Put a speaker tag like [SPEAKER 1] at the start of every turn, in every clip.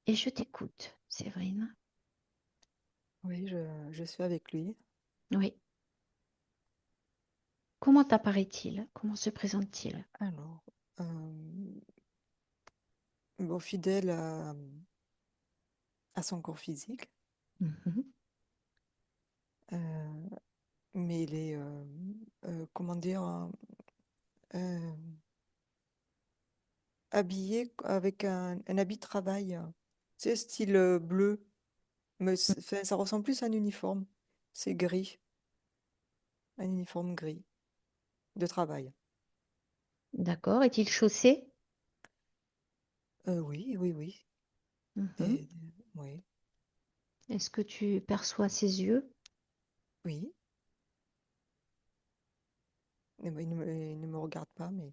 [SPEAKER 1] et je t'écoute, Séverine.
[SPEAKER 2] Oui, je suis avec lui.
[SPEAKER 1] Oui. Comment t'apparaît-il? Comment se présente-t-il?
[SPEAKER 2] Alors, euh, bon, fidèle à son corps physique,
[SPEAKER 1] Mhm.
[SPEAKER 2] euh, mais il est, comment dire, euh, habillé avec un habit de travail, tu sais, style bleu, mais enfin, ça ressemble plus à un uniforme. C'est gris, un uniforme gris de travail.
[SPEAKER 1] D'accord. Est-il chaussé?
[SPEAKER 2] Oui, oui, oui.
[SPEAKER 1] Mhm.
[SPEAKER 2] Des- oui,
[SPEAKER 1] Est-ce que tu perçois ses yeux?
[SPEAKER 2] oui. Il ne me regarde pas, mais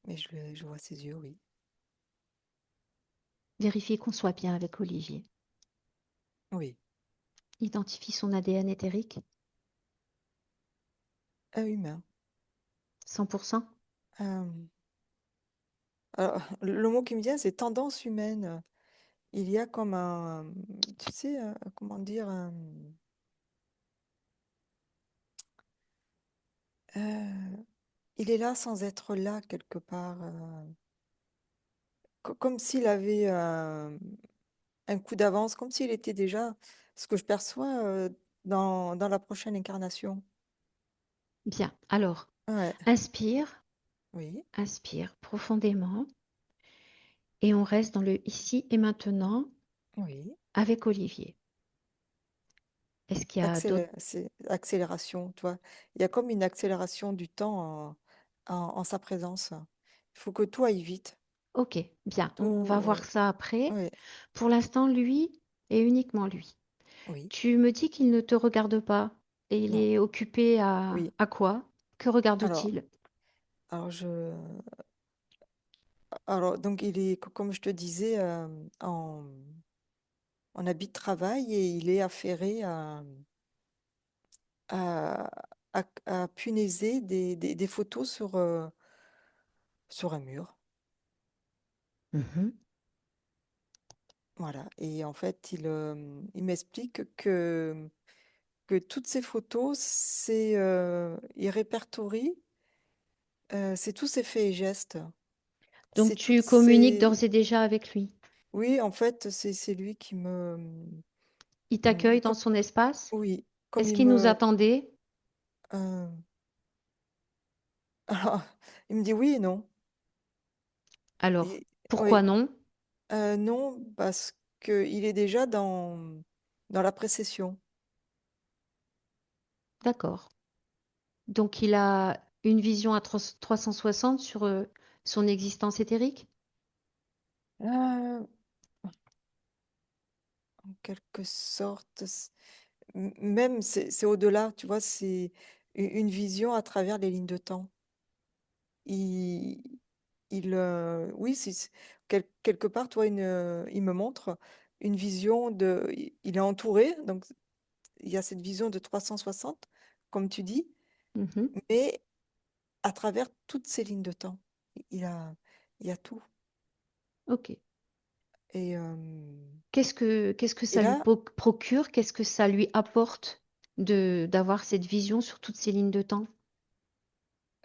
[SPEAKER 2] je vois ses yeux, oui.
[SPEAKER 1] Vérifie qu'on soit bien avec Olivier.
[SPEAKER 2] Oui.
[SPEAKER 1] Identifie son ADN éthérique?
[SPEAKER 2] Un humain.
[SPEAKER 1] 100%?
[SPEAKER 2] Euh, alors, le mot qui me vient, c'est tendance humaine. Il y a comme un, tu sais, comment dire, il est là sans être là quelque part, comme s'il avait un coup d'avance, comme s'il était déjà ce que je perçois dans la prochaine incarnation.
[SPEAKER 1] Bien. Alors,
[SPEAKER 2] Ouais,
[SPEAKER 1] inspire,
[SPEAKER 2] oui,
[SPEAKER 1] inspire profondément et on reste dans le ici et maintenant
[SPEAKER 2] oui.
[SPEAKER 1] avec Olivier. Est-ce qu'il y a d'autres...
[SPEAKER 2] C'est accélération, tu vois. Il y a comme une accélération du temps en sa présence. Il faut que tout aille vite.
[SPEAKER 1] Ok, bien. On
[SPEAKER 2] Tout,
[SPEAKER 1] va voir ça après.
[SPEAKER 2] oui,
[SPEAKER 1] Pour l'instant, lui et uniquement lui.
[SPEAKER 2] oui,
[SPEAKER 1] Tu me dis qu'il ne te regarde pas et il
[SPEAKER 2] non,
[SPEAKER 1] est occupé
[SPEAKER 2] oui.
[SPEAKER 1] à quoi? Que
[SPEAKER 2] Alors,
[SPEAKER 1] regarde-t-il?
[SPEAKER 2] alors donc il est, comme je te disais, en habit de travail et il est affairé à, à punaiser des photos sur un mur.
[SPEAKER 1] Mhm.
[SPEAKER 2] Voilà. Et en fait, il m'explique que toutes ces photos, il répertorie, c'est tous ses faits et gestes.
[SPEAKER 1] Donc
[SPEAKER 2] C'est toutes
[SPEAKER 1] tu communiques
[SPEAKER 2] ces...
[SPEAKER 1] d'ores et déjà avec lui.
[SPEAKER 2] Oui, en fait, c'est lui qui
[SPEAKER 1] Il t'accueille dans
[SPEAKER 2] comme,
[SPEAKER 1] son espace.
[SPEAKER 2] oui, comme
[SPEAKER 1] Est-ce
[SPEAKER 2] il
[SPEAKER 1] qu'il nous
[SPEAKER 2] me...
[SPEAKER 1] attendait?
[SPEAKER 2] euh, alors, il me dit oui et non.
[SPEAKER 1] Alors,
[SPEAKER 2] Et-
[SPEAKER 1] pourquoi
[SPEAKER 2] oui,
[SPEAKER 1] non?
[SPEAKER 2] non, parce qu'il est déjà dans la précession.
[SPEAKER 1] D'accord. Donc il a une vision à 360 sur son existence éthérique?
[SPEAKER 2] Euh, en quelque sorte, même c'est au-delà, tu vois, c'est une vision à travers les lignes de temps. Il, oui, quelque part, toi, il me montre une vision il est entouré, donc il y a cette vision de 360, comme tu dis,
[SPEAKER 1] Mhm.
[SPEAKER 2] mais à travers toutes ces lignes de temps. Il a, il y a tout.
[SPEAKER 1] Ok.
[SPEAKER 2] Et,
[SPEAKER 1] Qu'est-ce que
[SPEAKER 2] et
[SPEAKER 1] ça lui
[SPEAKER 2] là,
[SPEAKER 1] procure? Qu'est-ce que ça lui apporte d'avoir cette vision sur toutes ces lignes de temps?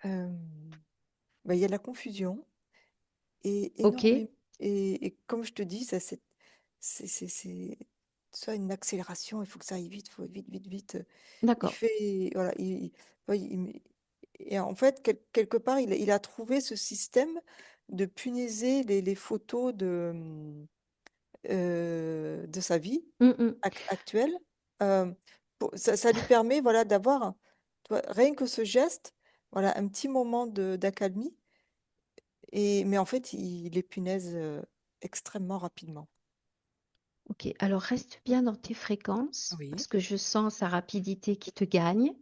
[SPEAKER 2] euh, bah, il y a de la confusion et
[SPEAKER 1] Ok,
[SPEAKER 2] énormément. Et comme je te dis, c'est soit une accélération, il faut que ça aille vite, il faut vite, vite, vite. Il
[SPEAKER 1] d'accord.
[SPEAKER 2] fait, voilà, ouais, et en fait, quelque part, il a trouvé ce système de punaiser les photos de sa vie
[SPEAKER 1] Mm, mm.
[SPEAKER 2] actuelle. Euh, ça lui permet, voilà, d'avoir, tu vois, rien que ce geste, voilà, un petit moment d'accalmie. Mais en fait, il les punaise extrêmement rapidement.
[SPEAKER 1] Ok, alors reste bien dans tes fréquences
[SPEAKER 2] Oui,
[SPEAKER 1] parce que je sens sa rapidité qui te gagne.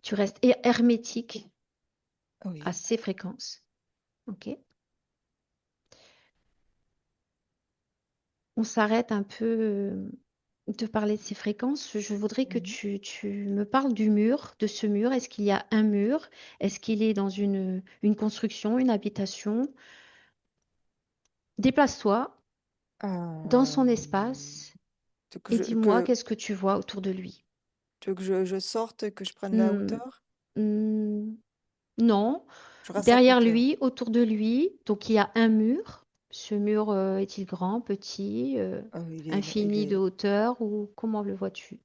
[SPEAKER 1] Tu restes hermétique à
[SPEAKER 2] oui.
[SPEAKER 1] ces fréquences. Ok. On s'arrête un peu de parler de ces fréquences. Je voudrais que
[SPEAKER 2] Mhm.
[SPEAKER 1] tu me parles du mur, de ce mur. Est-ce qu'il y a un mur? Est-ce qu'il est dans une construction, une habitation? Déplace-toi. dans son
[SPEAKER 2] Euh,
[SPEAKER 1] espace
[SPEAKER 2] tu veux que
[SPEAKER 1] et dis-moi
[SPEAKER 2] que,
[SPEAKER 1] qu'est-ce que tu vois autour de lui.
[SPEAKER 2] tu veux que je sorte, que je prenne la
[SPEAKER 1] Hmm,
[SPEAKER 2] hauteur?
[SPEAKER 1] hmm, non,
[SPEAKER 2] Je reste à
[SPEAKER 1] derrière
[SPEAKER 2] côté, hein.
[SPEAKER 1] lui, autour de lui, donc il y a un mur. Ce mur est-il grand, petit,
[SPEAKER 2] Il
[SPEAKER 1] infini de
[SPEAKER 2] est,
[SPEAKER 1] hauteur ou comment le vois-tu?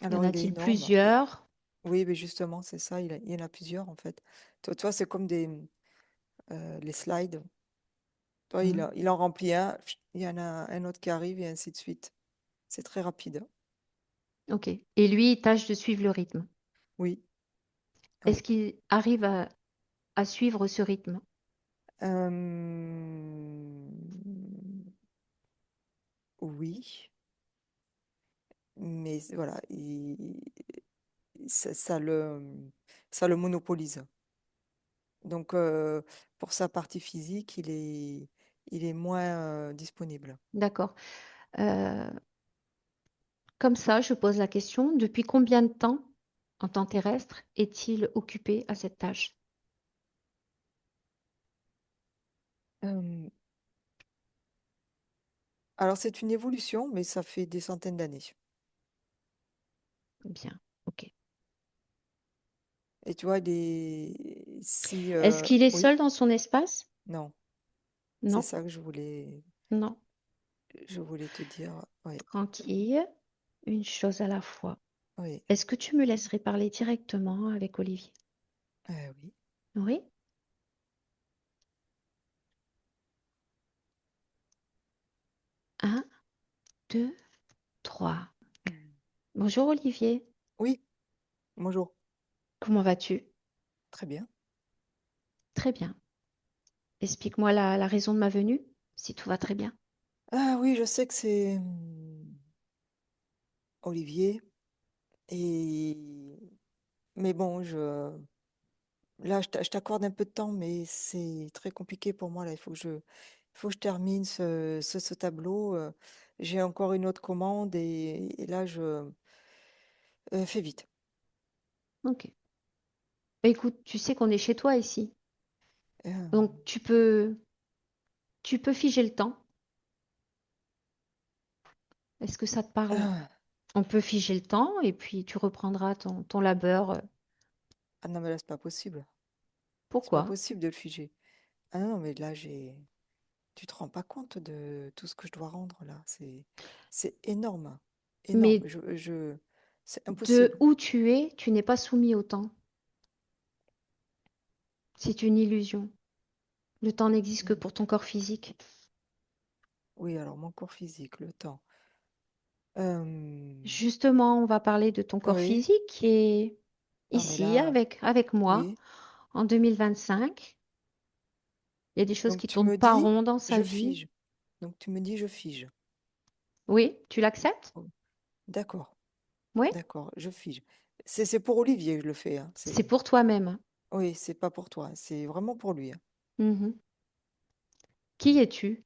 [SPEAKER 1] Y en
[SPEAKER 2] alors il est
[SPEAKER 1] a-t-il
[SPEAKER 2] énorme.
[SPEAKER 1] plusieurs?
[SPEAKER 2] Oui, mais justement, c'est ça, il y en a plusieurs en fait. Toi, c'est comme les slides. Toi,
[SPEAKER 1] Hmm,
[SPEAKER 2] il en remplit un, il y en a un autre qui arrive et ainsi de suite. C'est très rapide.
[SPEAKER 1] ok. Et lui, il tâche de suivre le rythme.
[SPEAKER 2] Oui,
[SPEAKER 1] Est-ce
[SPEAKER 2] oui.
[SPEAKER 1] qu'il arrive à suivre ce rythme?
[SPEAKER 2] Oui, mais voilà, ça, ça le monopolise. Donc, pour sa partie physique, il est moins disponible.
[SPEAKER 1] D'accord. Euh, Comme ça, je pose la question, depuis combien de temps, en temps terrestre, est-il occupé à cette tâche?
[SPEAKER 2] Euh, alors, c'est une évolution, mais ça fait des centaines d'années.
[SPEAKER 1] Bien, ok.
[SPEAKER 2] Et tu vois, si,
[SPEAKER 1] Est-ce qu'il est
[SPEAKER 2] oui,
[SPEAKER 1] seul dans son espace?
[SPEAKER 2] non, c'est
[SPEAKER 1] Non,
[SPEAKER 2] ça que
[SPEAKER 1] non.
[SPEAKER 2] je voulais te dire. Oui,
[SPEAKER 1] Tranquille, une chose à la fois.
[SPEAKER 2] oui,
[SPEAKER 1] Est-ce que tu me laisserais parler directement avec Olivier?
[SPEAKER 2] oui.
[SPEAKER 1] Oui? Un, deux, trois. Bonjour Olivier,
[SPEAKER 2] Oui, bonjour.
[SPEAKER 1] comment vas-tu?
[SPEAKER 2] Très bien.
[SPEAKER 1] Très bien. Explique-moi la raison de ma venue, si tout va très bien.
[SPEAKER 2] Ah oui, je sais que c'est Olivier. Et mais bon, là, je t'accorde un peu de temps, mais c'est très compliqué pour moi là. Il faut que je termine ce tableau. J'ai encore une autre commande et là, je fais vite.
[SPEAKER 1] Ok. Bah, écoute, tu sais qu'on est chez toi ici,
[SPEAKER 2] Euh,
[SPEAKER 1] donc tu peux figer le temps. Est-ce que ça te parle?
[SPEAKER 2] ah
[SPEAKER 1] On peut figer le temps et puis tu reprendras ton labeur.
[SPEAKER 2] ah non, mais là, c'est pas possible. C'est pas
[SPEAKER 1] Pourquoi?
[SPEAKER 2] possible de le figer. Ah non, mais là, tu te rends pas compte de tout ce que je dois rendre là. C'est énorme, énorme.
[SPEAKER 1] Mais
[SPEAKER 2] C'est
[SPEAKER 1] de
[SPEAKER 2] impossible.
[SPEAKER 1] où tu es, tu n'es pas soumis au temps. C'est une illusion. Le temps n'existe que
[SPEAKER 2] Mm.
[SPEAKER 1] pour ton corps physique.
[SPEAKER 2] Oui, alors mon corps physique, le temps. Euh,
[SPEAKER 1] Justement, on va parler de ton corps
[SPEAKER 2] oui,
[SPEAKER 1] physique qui est
[SPEAKER 2] non, mais
[SPEAKER 1] ici
[SPEAKER 2] là,
[SPEAKER 1] avec moi
[SPEAKER 2] oui.
[SPEAKER 1] en 2025. Il y a des choses
[SPEAKER 2] Donc
[SPEAKER 1] qui
[SPEAKER 2] tu
[SPEAKER 1] tournent
[SPEAKER 2] me
[SPEAKER 1] pas
[SPEAKER 2] dis,
[SPEAKER 1] rond dans sa
[SPEAKER 2] je
[SPEAKER 1] vie.
[SPEAKER 2] fige. Donc tu me dis, je fige.
[SPEAKER 1] Oui, tu l'acceptes?
[SPEAKER 2] Oh, d'accord,
[SPEAKER 1] Oui,
[SPEAKER 2] d'accord, je fige. C'est pour Olivier que je le fais, hein.
[SPEAKER 1] c'est pour toi-même.
[SPEAKER 2] Oui, c'est pas pour toi, c'est vraiment pour lui, hein.
[SPEAKER 1] Mhm. Qui es-tu?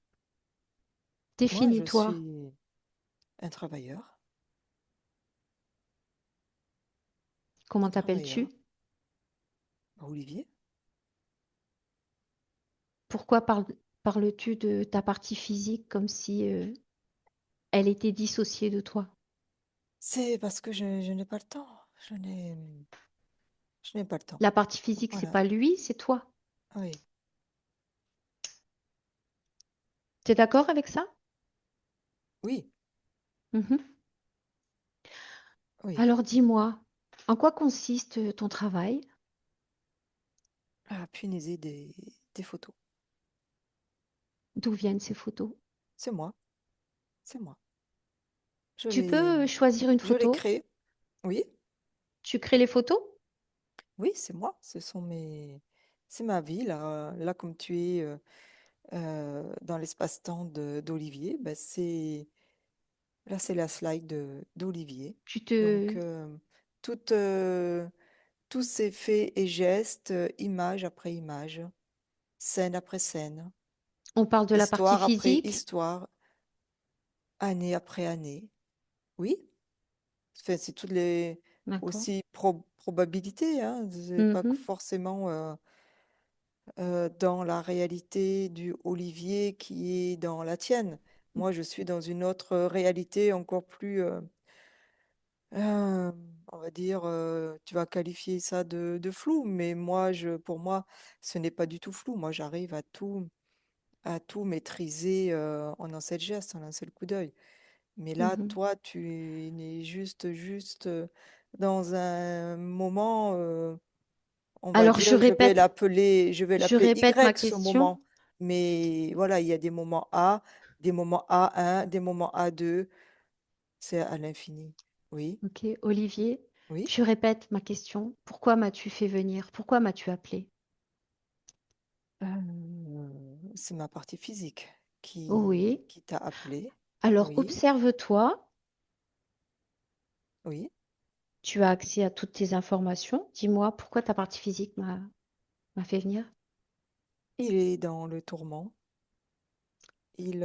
[SPEAKER 2] Moi, je
[SPEAKER 1] Définis-toi.
[SPEAKER 2] suis un travailleur,
[SPEAKER 1] Comment
[SPEAKER 2] un travailleur.
[SPEAKER 1] t'appelles-tu?
[SPEAKER 2] Olivier,
[SPEAKER 1] Pourquoi parles-tu de ta partie physique comme si elle était dissociée de toi?
[SPEAKER 2] c'est parce que je n'ai pas le temps. Je n'ai pas le temps.
[SPEAKER 1] La partie physique, c'est
[SPEAKER 2] Voilà,
[SPEAKER 1] pas lui, c'est toi.
[SPEAKER 2] oui,
[SPEAKER 1] Tu es d'accord avec ça?
[SPEAKER 2] oui,
[SPEAKER 1] Mhm.
[SPEAKER 2] oui.
[SPEAKER 1] Alors dis-moi, en quoi consiste ton travail?
[SPEAKER 2] Ah, punaiser des photos.
[SPEAKER 1] D'où viennent ces photos?
[SPEAKER 2] C'est moi, c'est moi. Je
[SPEAKER 1] Tu
[SPEAKER 2] les,
[SPEAKER 1] peux choisir une
[SPEAKER 2] je les
[SPEAKER 1] photo?
[SPEAKER 2] crée. Oui,
[SPEAKER 1] Tu crées les photos?
[SPEAKER 2] oui, c'est moi. C'est ma vie là. Là, comme tu es dans l'espace-temps d'Olivier, ben, là, c'est la slide d'Olivier.
[SPEAKER 1] Tu
[SPEAKER 2] Donc,
[SPEAKER 1] te...
[SPEAKER 2] tous ces faits et gestes, image après image, scène après scène,
[SPEAKER 1] On parle de la partie
[SPEAKER 2] histoire après
[SPEAKER 1] physique?
[SPEAKER 2] histoire, année après année. Oui, enfin, c'est toutes les
[SPEAKER 1] D'accord.
[SPEAKER 2] aussi probabilités, hein. C'est pas que
[SPEAKER 1] Mhm.
[SPEAKER 2] forcément dans la réalité du Olivier qui est dans la tienne. Moi, je suis dans une autre réalité encore plus, euh, on va dire, tu vas qualifier ça de flou, mais pour moi, ce n'est pas du tout flou. Moi, j'arrive à tout maîtriser en un seul geste, en un seul coup d'œil. Mais là,
[SPEAKER 1] Mhm.
[SPEAKER 2] toi, tu es juste dans un moment, on va
[SPEAKER 1] Alors,
[SPEAKER 2] dire, je vais
[SPEAKER 1] je
[SPEAKER 2] l'appeler
[SPEAKER 1] répète ma
[SPEAKER 2] Y ce
[SPEAKER 1] question.
[SPEAKER 2] moment. Mais voilà, il y a des moments A, des moments A1, des moments A2, c'est à l'infini. Oui,
[SPEAKER 1] Ok, Olivier,
[SPEAKER 2] oui.
[SPEAKER 1] je répète ma question. Pourquoi m'as-tu fait venir? Pourquoi m'as-tu appelé?
[SPEAKER 2] C'est ma partie physique
[SPEAKER 1] Oui.
[SPEAKER 2] qui t'a appelé.
[SPEAKER 1] Alors,
[SPEAKER 2] Oui,
[SPEAKER 1] observe-toi.
[SPEAKER 2] oui.
[SPEAKER 1] Tu as accès à toutes tes informations. Dis-moi pourquoi ta partie physique m'a fait venir.
[SPEAKER 2] Il est dans le tourment. Il,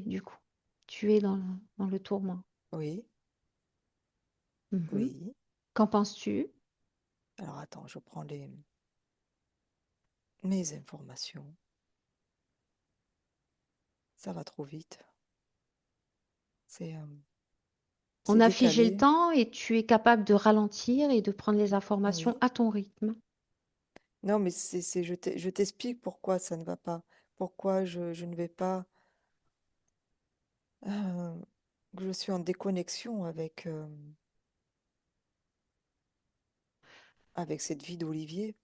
[SPEAKER 1] Du coup. Tu es dans le tourment.
[SPEAKER 2] oui,
[SPEAKER 1] Mhm.
[SPEAKER 2] oui.
[SPEAKER 1] Qu'en penses-tu?
[SPEAKER 2] Alors attends, je prends mes informations. Ça va trop vite. C'est
[SPEAKER 1] On
[SPEAKER 2] c'est
[SPEAKER 1] a figé le
[SPEAKER 2] décalé.
[SPEAKER 1] temps et tu es capable de ralentir et de prendre les informations
[SPEAKER 2] Oui.
[SPEAKER 1] à ton rythme.
[SPEAKER 2] Non, mais je t'explique pourquoi ça ne va pas. Pourquoi je ne vais pas. euh, que je suis en déconnexion avec cette vie d'Olivier.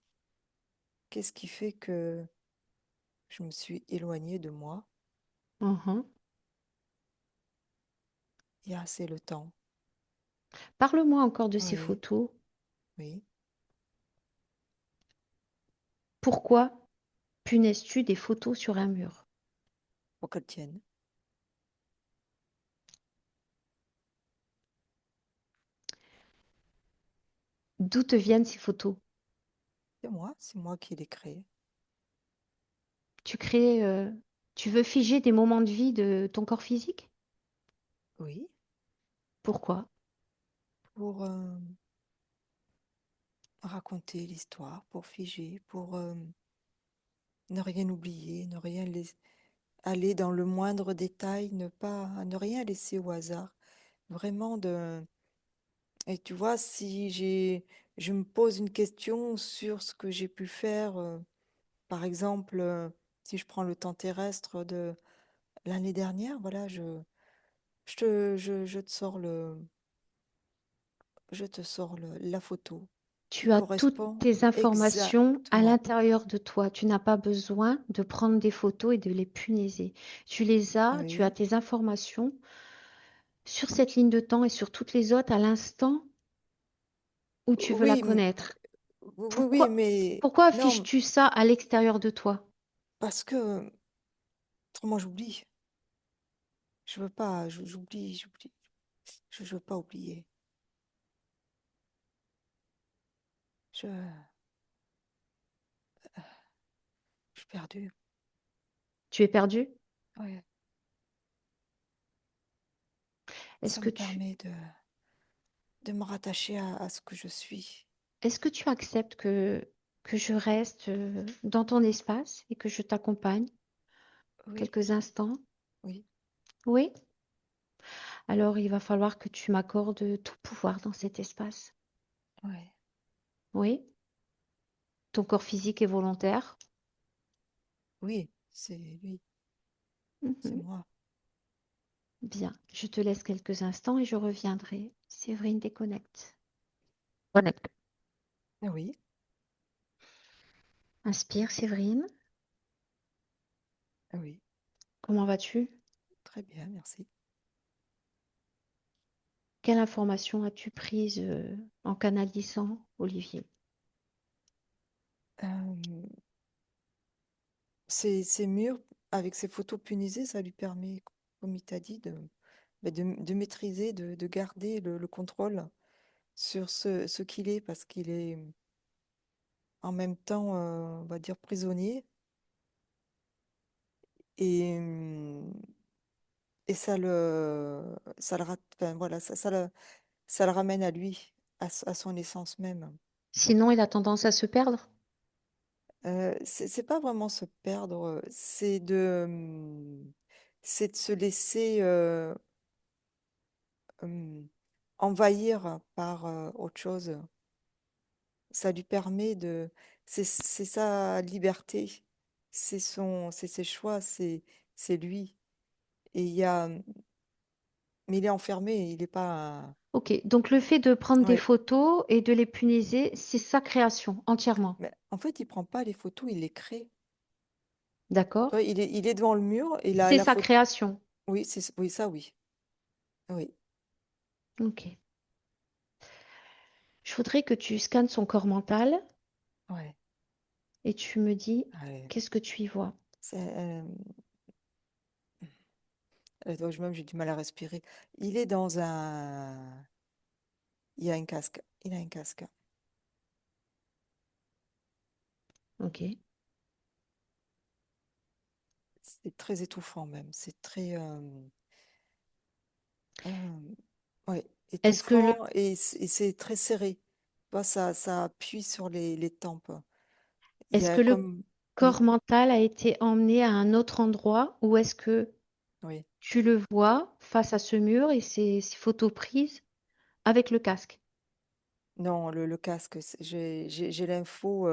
[SPEAKER 2] Qu'est-ce qui fait que je me suis éloignée de moi?
[SPEAKER 1] Mhm.
[SPEAKER 2] C'est le temps.
[SPEAKER 1] Parle-moi encore de ces
[SPEAKER 2] Oui,
[SPEAKER 1] photos.
[SPEAKER 2] oui.
[SPEAKER 1] Pourquoi punaises-tu des photos sur un mur?
[SPEAKER 2] Pour qu'elle tienne.
[SPEAKER 1] D'où te viennent ces photos?
[SPEAKER 2] C'est moi qui l'ai créé.
[SPEAKER 1] Tu crées, tu veux figer des moments de vie de ton corps physique?
[SPEAKER 2] Oui,
[SPEAKER 1] Pourquoi?
[SPEAKER 2] pour raconter l'histoire, pour figer, pour ne rien oublier, ne rien aller dans le moindre détail, ne rien laisser au hasard. Vraiment et tu vois, si je me pose une question sur ce que j'ai pu faire, par exemple, si je prends le temps terrestre de l'année dernière, voilà, je te sors la photo qui
[SPEAKER 1] Tu as toutes
[SPEAKER 2] correspond
[SPEAKER 1] tes informations à
[SPEAKER 2] exactement.
[SPEAKER 1] l'intérieur de toi. Tu n'as pas besoin de prendre des photos et de les punaiser. Tu les as, tu as
[SPEAKER 2] Oui,
[SPEAKER 1] tes informations sur cette ligne de temps et sur toutes les autres à l'instant où tu veux la
[SPEAKER 2] oui,
[SPEAKER 1] connaître.
[SPEAKER 2] oui, oui,
[SPEAKER 1] Pourquoi,
[SPEAKER 2] mais
[SPEAKER 1] pourquoi
[SPEAKER 2] non,
[SPEAKER 1] affiches-tu ça à l'extérieur de toi?
[SPEAKER 2] parce que autrement j'oublie. Je veux pas, j'oublie. Je veux pas oublier. Je, je suis perdue.
[SPEAKER 1] Tu es perdu?
[SPEAKER 2] Ouais.
[SPEAKER 1] Est-ce
[SPEAKER 2] Ça
[SPEAKER 1] que
[SPEAKER 2] me
[SPEAKER 1] tu,
[SPEAKER 2] permet de me rattacher à ce que je suis.
[SPEAKER 1] est-ce que tu acceptes que je reste dans ton espace et que je t'accompagne
[SPEAKER 2] Oui,
[SPEAKER 1] quelques instants?
[SPEAKER 2] oui,
[SPEAKER 1] Oui? Alors il va falloir que tu m'accordes tout pouvoir dans cet espace.
[SPEAKER 2] ouais,
[SPEAKER 1] Oui? Ton corps physique est volontaire.
[SPEAKER 2] oui, c'est
[SPEAKER 1] Mhm.
[SPEAKER 2] moi.
[SPEAKER 1] Bien, je te laisse quelques instants et je reviendrai. Séverine déconnecte. Connecte.
[SPEAKER 2] Oui,
[SPEAKER 1] Inspire, Séverine.
[SPEAKER 2] oui,
[SPEAKER 1] Comment vas-tu?
[SPEAKER 2] très bien, merci.
[SPEAKER 1] Quelle information as-tu prise en canalisant, Olivier?
[SPEAKER 2] Euh, ces murs, avec ces photos punisées, ça lui permet, comme il t'a dit, de maîtriser, de garder le contrôle sur ce qu'il est, parce qu'il est en même temps, on va dire, prisonnier. Et, et enfin, voilà, ça le ramène à lui, à son essence même.
[SPEAKER 1] Sinon, il a tendance à se perdre.
[SPEAKER 2] C'est pas vraiment se perdre, c'est de se laisser hum, envahir par autre chose. Ça lui permet de... C'est sa liberté, c'est ses choix, c'est lui. Et il y a... Mais il est enfermé, il n'est pas...
[SPEAKER 1] Ok, donc le fait de prendre des
[SPEAKER 2] Ouais.
[SPEAKER 1] photos et de les puniser, c'est sa création entièrement.
[SPEAKER 2] Mais en fait, il prend pas les photos, il les crée. Tu
[SPEAKER 1] D'accord?
[SPEAKER 2] vois, il est devant le mur et
[SPEAKER 1] C'est
[SPEAKER 2] la
[SPEAKER 1] sa
[SPEAKER 2] photo...
[SPEAKER 1] création.
[SPEAKER 2] Oui, oui, ça, oui. Oui.
[SPEAKER 1] Ok. Je voudrais que tu scannes son corps mental
[SPEAKER 2] Ouais.
[SPEAKER 1] et tu me dis
[SPEAKER 2] Ouais.
[SPEAKER 1] qu'est-ce que tu y vois.
[SPEAKER 2] Même, j'ai du mal à respirer. Il est dans un... Il a un casque. Il a un casque.
[SPEAKER 1] Ok.
[SPEAKER 2] C'est très étouffant même. C'est très... euh, ouais,
[SPEAKER 1] Est-ce que le,
[SPEAKER 2] étouffant et c'est très serré. Tu vois, ça appuie sur les tempes. Il y
[SPEAKER 1] est-ce
[SPEAKER 2] a
[SPEAKER 1] que le
[SPEAKER 2] comme...
[SPEAKER 1] corps
[SPEAKER 2] Oui,
[SPEAKER 1] mental a été emmené à un autre endroit ou est-ce que
[SPEAKER 2] oui.
[SPEAKER 1] tu le vois face à ce mur et ces photos prises avec le casque?
[SPEAKER 2] Non, le casque, j'ai l'info.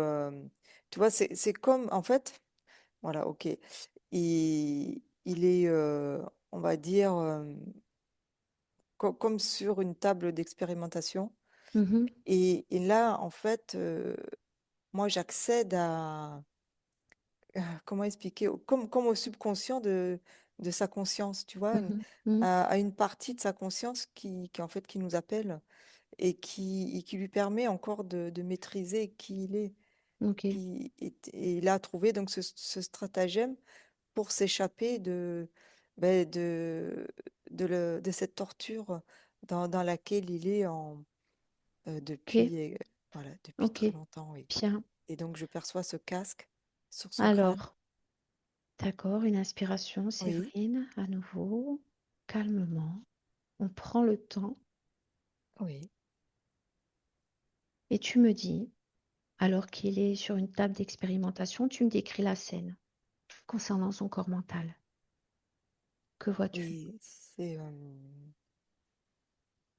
[SPEAKER 2] Tu vois, c'est comme... En fait, voilà, ok. Il est, on va dire, comme sur une table d'expérimentation.
[SPEAKER 1] Mhm,
[SPEAKER 2] Et là, en fait, moi, j'accède à, comment expliquer, comme au subconscient de sa conscience, tu vois,
[SPEAKER 1] mhm, mhm.
[SPEAKER 2] à une partie de sa conscience en fait, qui nous appelle et qui lui permet encore de maîtriser qui il est.
[SPEAKER 1] Ok,
[SPEAKER 2] Et il a trouvé donc ce stratagème pour s'échapper ben, de cette torture dans laquelle il est
[SPEAKER 1] ok,
[SPEAKER 2] voilà, depuis
[SPEAKER 1] ok.
[SPEAKER 2] très longtemps, oui.
[SPEAKER 1] Bien.
[SPEAKER 2] Et donc, je perçois ce casque sur son crâne.
[SPEAKER 1] Alors, d'accord, une inspiration,
[SPEAKER 2] Oui,
[SPEAKER 1] Séverine, à nouveau, calmement. On prend le temps
[SPEAKER 2] oui,
[SPEAKER 1] et tu me dis, alors qu'il est sur une table d'expérimentation, tu me décris la scène concernant son corps mental. Que vois-tu?
[SPEAKER 2] oui.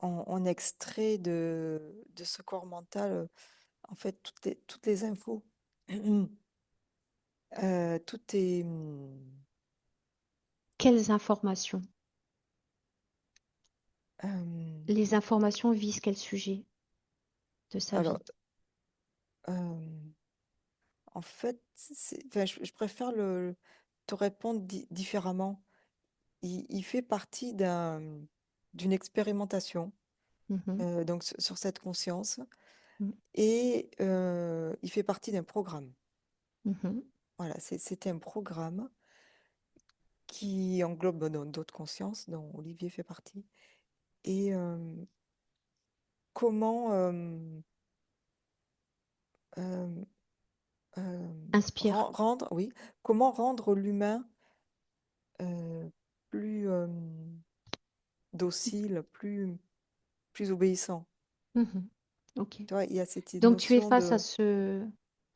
[SPEAKER 2] On extrait de ce corps mental, en fait, toutes les infos. Tout est...
[SPEAKER 1] Quelles informations?
[SPEAKER 2] euh,
[SPEAKER 1] Les informations visent quel sujet de sa
[SPEAKER 2] alors,
[SPEAKER 1] vie?
[SPEAKER 2] euh, en fait, enfin, je préfère te répondre différemment. Il fait partie d'une expérimentation,
[SPEAKER 1] Mhm,
[SPEAKER 2] donc sur cette conscience,
[SPEAKER 1] mhm,
[SPEAKER 2] et il fait partie d'un programme.
[SPEAKER 1] mhm,
[SPEAKER 2] Voilà, c'est un programme qui englobe d'autres consciences, dont Olivier fait partie. Et comment euh,
[SPEAKER 1] inspire.
[SPEAKER 2] rendre, oui, comment rendre l'humain plus docile, plus obéissant.
[SPEAKER 1] Mhm, ok.
[SPEAKER 2] Tu vois, il y a cette
[SPEAKER 1] Donc tu es
[SPEAKER 2] notion
[SPEAKER 1] face
[SPEAKER 2] de...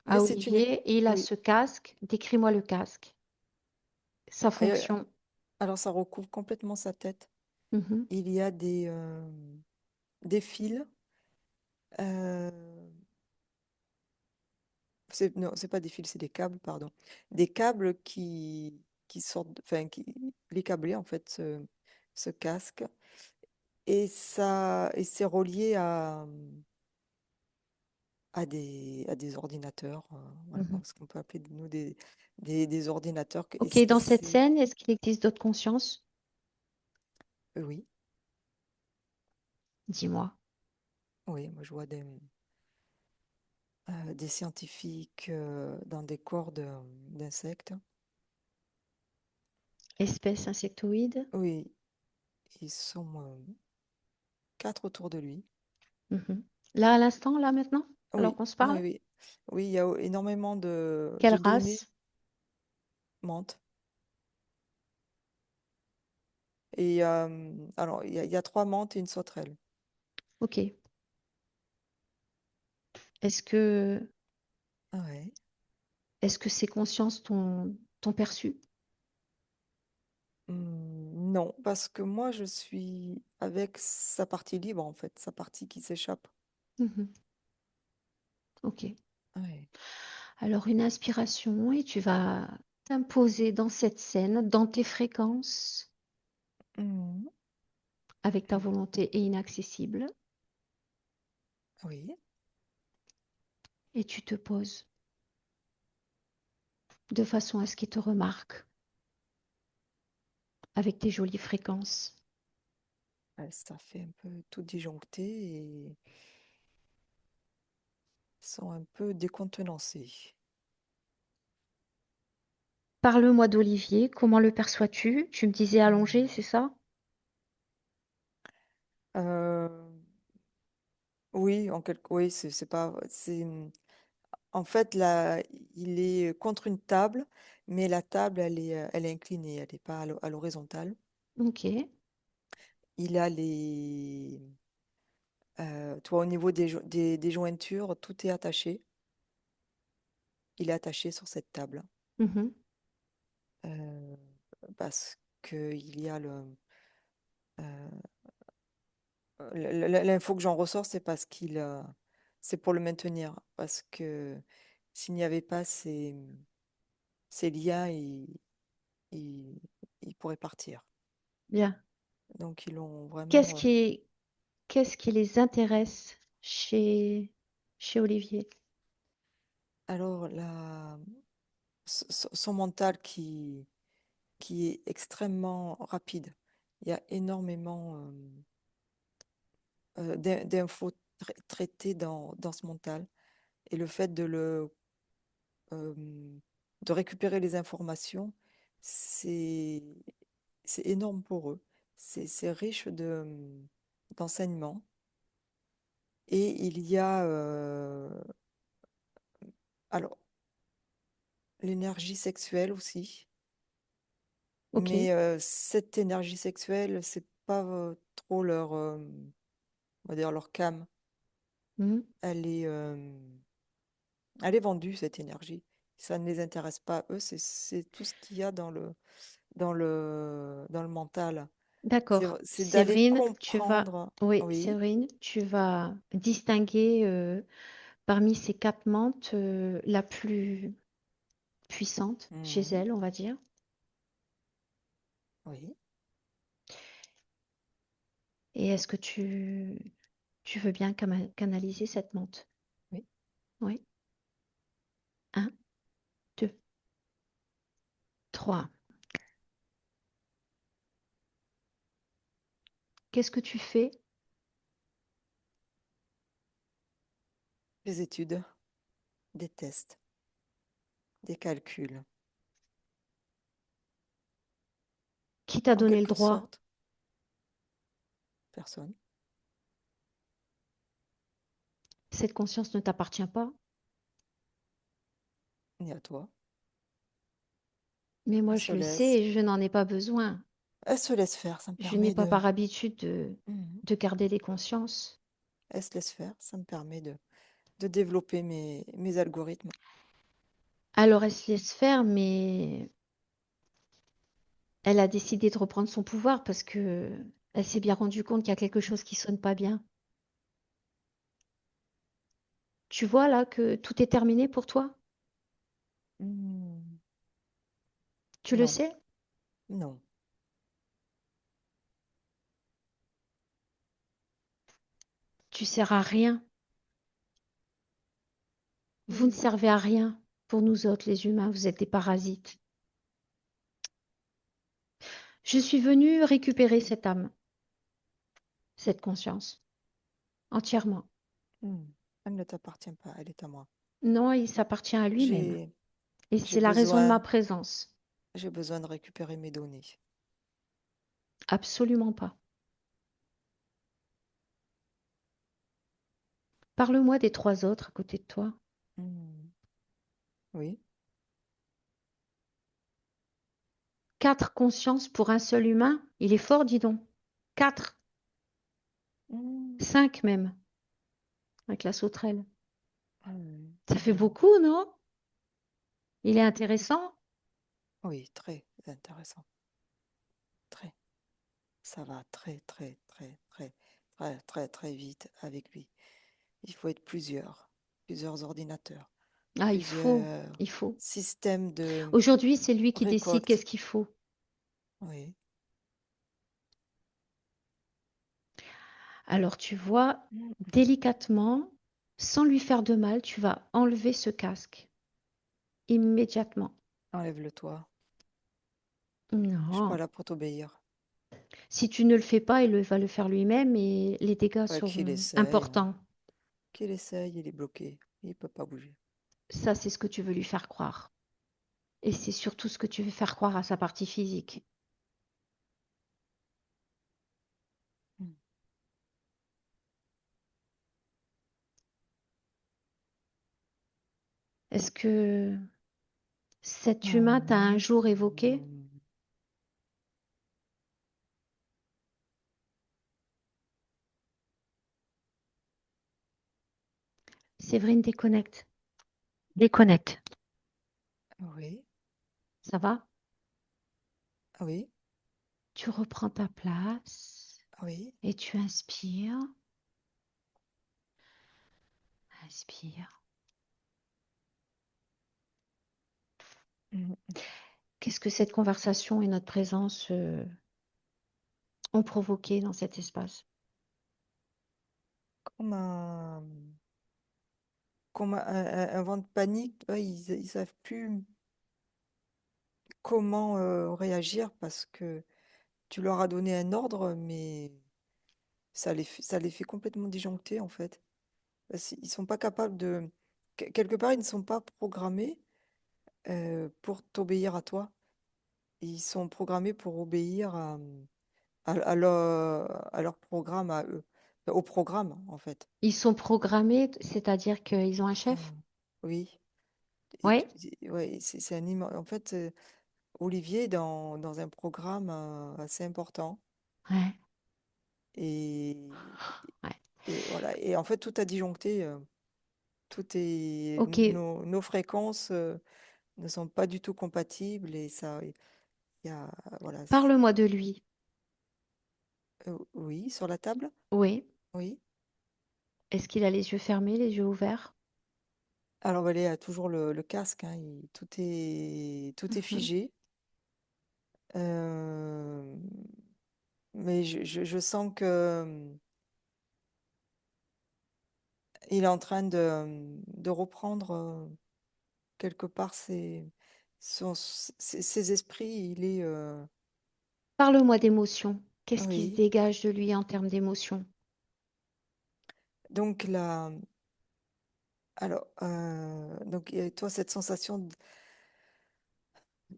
[SPEAKER 2] Mais
[SPEAKER 1] à
[SPEAKER 2] c'est une...
[SPEAKER 1] Olivier et il a
[SPEAKER 2] Oui.
[SPEAKER 1] ce casque. Décris-moi le casque, sa
[SPEAKER 2] Et,
[SPEAKER 1] fonction.
[SPEAKER 2] alors, ça recouvre complètement sa tête.
[SPEAKER 1] Mhm,
[SPEAKER 2] Il y a des fils. euh, non, c'est pas des fils, c'est des câbles, pardon. Des câbles qui sortent... Enfin, il est câblé, en fait, ce casque. Et c'est relié à des ordinateurs, voilà,
[SPEAKER 1] mhm.
[SPEAKER 2] ce qu'on peut appeler nous des ordinateurs.
[SPEAKER 1] Ok, dans cette scène, est-ce qu'il existe d'autres consciences?
[SPEAKER 2] Oui,
[SPEAKER 1] Dis-moi.
[SPEAKER 2] oui, moi je vois des scientifiques dans des corps d'insectes.
[SPEAKER 1] Espèce insectoïde?
[SPEAKER 2] Oui, ils sont quatre autour de lui.
[SPEAKER 1] Mhm. Là, à l'instant, là, maintenant, alors
[SPEAKER 2] Oui,
[SPEAKER 1] qu'on se
[SPEAKER 2] oui,
[SPEAKER 1] parle?
[SPEAKER 2] oui. Oui, il y a énormément
[SPEAKER 1] Quelle
[SPEAKER 2] de données
[SPEAKER 1] race?
[SPEAKER 2] mentent. Et alors, il y a trois menthes et une sauterelle.
[SPEAKER 1] Ok. Est-ce que,
[SPEAKER 2] Ouais.
[SPEAKER 1] est-ce que ces consciences t'ont perçu?
[SPEAKER 2] Non, parce que moi, je suis avec sa partie libre, en fait, sa partie qui s'échappe.
[SPEAKER 1] Mhm. Ok.
[SPEAKER 2] Ouais.
[SPEAKER 1] Alors une inspiration et tu vas t'imposer dans cette scène, dans tes fréquences,
[SPEAKER 2] Mhm.
[SPEAKER 1] avec ta volonté et inaccessible,
[SPEAKER 2] Oui.
[SPEAKER 1] et tu te poses de façon à ce qu'il te remarque avec tes jolies fréquences.
[SPEAKER 2] Ouais, ça fait un peu tout disjoncté et sont un peu décontenancés.
[SPEAKER 1] Parle-moi d'Olivier, comment le perçois-tu? Tu me disais allongé, c'est
[SPEAKER 2] Mhm.
[SPEAKER 1] ça?
[SPEAKER 2] Euh, oui, oui, c'est pas, en fait là, il est contre une table, mais la table, elle est inclinée, elle n'est pas à l'horizontale.
[SPEAKER 1] Ok.
[SPEAKER 2] Il a toi, au niveau des jointures, tout est attaché. Il est attaché sur cette table.
[SPEAKER 1] Mhm.
[SPEAKER 2] euh, Parce que il y a euh, l'info que j'en ressors, c'est parce c'est pour le maintenir. Parce que s'il n'y avait pas ces liens, il, il pourrait partir.
[SPEAKER 1] Bien.
[SPEAKER 2] Donc, ils l'ont
[SPEAKER 1] Qu'est-ce
[SPEAKER 2] vraiment.
[SPEAKER 1] qui, qu'est-ce qui les intéresse chez Olivier?
[SPEAKER 2] Alors, son mental qui est extrêmement rapide. Il y a énormément d'infos traitées dans ce mental. Et le fait euh, de récupérer les informations, c'est, c'est énorme pour eux. C'est riche d'enseignements. Et il y a alors l'énergie sexuelle aussi.
[SPEAKER 1] Ok.
[SPEAKER 2] Mais cette énergie sexuelle, c'est pas trop on va dire leur cam.
[SPEAKER 1] Mhm.
[SPEAKER 2] Elle est, euh, Elle est vendue, cette énergie. Ça ne les intéresse pas. Eux, c'est tout ce qu'il y a dans le mental.
[SPEAKER 1] D'accord.
[SPEAKER 2] C'est d'aller
[SPEAKER 1] Séverine,
[SPEAKER 2] comprendre.
[SPEAKER 1] oui,
[SPEAKER 2] Oui.
[SPEAKER 1] Séverine, tu vas distinguer parmi ces quatre mentes la plus puissante chez
[SPEAKER 2] Mhm.
[SPEAKER 1] elle, on va dire.
[SPEAKER 2] Oui.
[SPEAKER 1] Et est-ce que tu veux bien canaliser cette monte?
[SPEAKER 2] Oui.
[SPEAKER 1] Oui. Un, deux, trois. Qu'est-ce que tu fais?
[SPEAKER 2] Des études, des tests, des calculs.
[SPEAKER 1] Qui t'a
[SPEAKER 2] En
[SPEAKER 1] donné le
[SPEAKER 2] quelque
[SPEAKER 1] droit?
[SPEAKER 2] sorte, personne,
[SPEAKER 1] Cette conscience ne t'appartient pas,
[SPEAKER 2] ni à toi.
[SPEAKER 1] mais moi
[SPEAKER 2] Elle
[SPEAKER 1] je
[SPEAKER 2] se
[SPEAKER 1] le sais
[SPEAKER 2] laisse,
[SPEAKER 1] et je n'en ai pas besoin.
[SPEAKER 2] Elle se laisse faire. Ça me
[SPEAKER 1] Je n'ai
[SPEAKER 2] permet
[SPEAKER 1] pas
[SPEAKER 2] de.
[SPEAKER 1] par habitude
[SPEAKER 2] Mhm.
[SPEAKER 1] de garder des consciences.
[SPEAKER 2] Elle se laisse faire. Ça me permet de développer mes algorithmes.
[SPEAKER 1] Alors elle se laisse faire, mais elle a décidé de reprendre son pouvoir parce que elle s'est bien rendue compte qu'il y a quelque chose qui sonne pas bien. Tu vois là que tout est terminé pour toi?
[SPEAKER 2] Hmm.
[SPEAKER 1] Tu le
[SPEAKER 2] Non,
[SPEAKER 1] sais?
[SPEAKER 2] non.
[SPEAKER 1] Tu sers à rien. Vous ne
[SPEAKER 2] Hmm.
[SPEAKER 1] servez à rien pour nous autres, les humains. Vous êtes des parasites. Je suis venue récupérer cette âme, cette conscience, entièrement.
[SPEAKER 2] Hmm. Elle ne t'appartient pas. Elle est à moi.
[SPEAKER 1] Non, il s'appartient à lui-même.
[SPEAKER 2] J'ai
[SPEAKER 1] Et
[SPEAKER 2] j'ai
[SPEAKER 1] c'est la raison de ma
[SPEAKER 2] besoin,
[SPEAKER 1] présence.
[SPEAKER 2] j'ai besoin de récupérer mes données.
[SPEAKER 1] Absolument pas. Parle-moi des trois autres à côté de toi.
[SPEAKER 2] Hmm. Oui.
[SPEAKER 1] Quatre consciences pour un seul humain? Il est fort, dis donc. Quatre,
[SPEAKER 2] Hmm.
[SPEAKER 1] cinq même, avec la sauterelle. Ça fait
[SPEAKER 2] Hmm.
[SPEAKER 1] beaucoup, non? Il est intéressant.
[SPEAKER 2] Oui, très intéressant. ça va très, très, très, très, très, très, très vite avec lui. Il faut être plusieurs ordinateurs,
[SPEAKER 1] Ah, il faut,
[SPEAKER 2] plusieurs
[SPEAKER 1] il faut.
[SPEAKER 2] systèmes de
[SPEAKER 1] Aujourd'hui, c'est lui qui décide
[SPEAKER 2] récolte.
[SPEAKER 1] qu'est-ce qu'il faut.
[SPEAKER 2] Oui.
[SPEAKER 1] Alors, tu vois,
[SPEAKER 2] Mm.
[SPEAKER 1] délicatement, sans lui faire de mal, tu vas enlever ce casque immédiatement.
[SPEAKER 2] Enlève-le toi. Je suis pas
[SPEAKER 1] Non.
[SPEAKER 2] là pour t'obéir.
[SPEAKER 1] Si tu ne le fais pas, va le faire lui-même et les dégâts
[SPEAKER 2] Qu'il
[SPEAKER 1] seront
[SPEAKER 2] essaye, hein.
[SPEAKER 1] importants.
[SPEAKER 2] Qu'il essaye, il est bloqué. Il peut pas bouger.
[SPEAKER 1] Ça, c'est ce que tu veux lui faire croire. Et c'est surtout ce que tu veux faire croire à sa partie physique.
[SPEAKER 2] Mm.
[SPEAKER 1] Est-ce que cet humain t'a un jour évoqué?
[SPEAKER 2] Mm.
[SPEAKER 1] Séverine, déconnecte. Déconnecte.
[SPEAKER 2] Oui,
[SPEAKER 1] Ça va?
[SPEAKER 2] oui,
[SPEAKER 1] Tu reprends ta place
[SPEAKER 2] oui.
[SPEAKER 1] et tu inspires. Inspire.
[SPEAKER 2] Mm.
[SPEAKER 1] Qu'est-ce que cette conversation et notre présence ont provoqué dans cet espace?
[SPEAKER 2] Comme un vent de panique, tu vois, ils savent plus comment réagir parce que tu leur as donné un ordre, mais ça les fait complètement disjoncter en fait. Ils sont pas capables de... Quelque part, ils ne sont pas programmés pour t'obéir à toi. Ils sont programmés pour obéir à leur programme, à eux. Au programme, en fait.
[SPEAKER 1] Ils sont programmés, c'est-à-dire qu'ils ont un
[SPEAKER 2] Euh,
[SPEAKER 1] chef?
[SPEAKER 2] oui.
[SPEAKER 1] Oui?
[SPEAKER 2] Ouais, c'est un En fait, Olivier est dans un programme assez important.
[SPEAKER 1] Ouais,
[SPEAKER 2] Et,
[SPEAKER 1] ouais.
[SPEAKER 2] et voilà. Et en fait, tout a disjoncté. Tout est...
[SPEAKER 1] Ok,
[SPEAKER 2] Nos fréquences ne sont pas du tout compatibles. Et ça, il y a... Voilà.
[SPEAKER 1] parle-moi de lui.
[SPEAKER 2] Oui, sur la table?
[SPEAKER 1] Oui.
[SPEAKER 2] Oui.
[SPEAKER 1] Est-ce qu'il a les yeux fermés, les yeux ouverts?
[SPEAKER 2] Alors, Valé a toujours le casque. Hein, tout est
[SPEAKER 1] Mhm.
[SPEAKER 2] figé. Euh, mais je sens que il est en train de reprendre quelque part ses esprits. Il est
[SPEAKER 1] Parle-moi d'émotions. Qu'est-ce qui se
[SPEAKER 2] oui.
[SPEAKER 1] dégage de lui en termes d'émotions?
[SPEAKER 2] Donc là, alors donc il y a toi cette sensation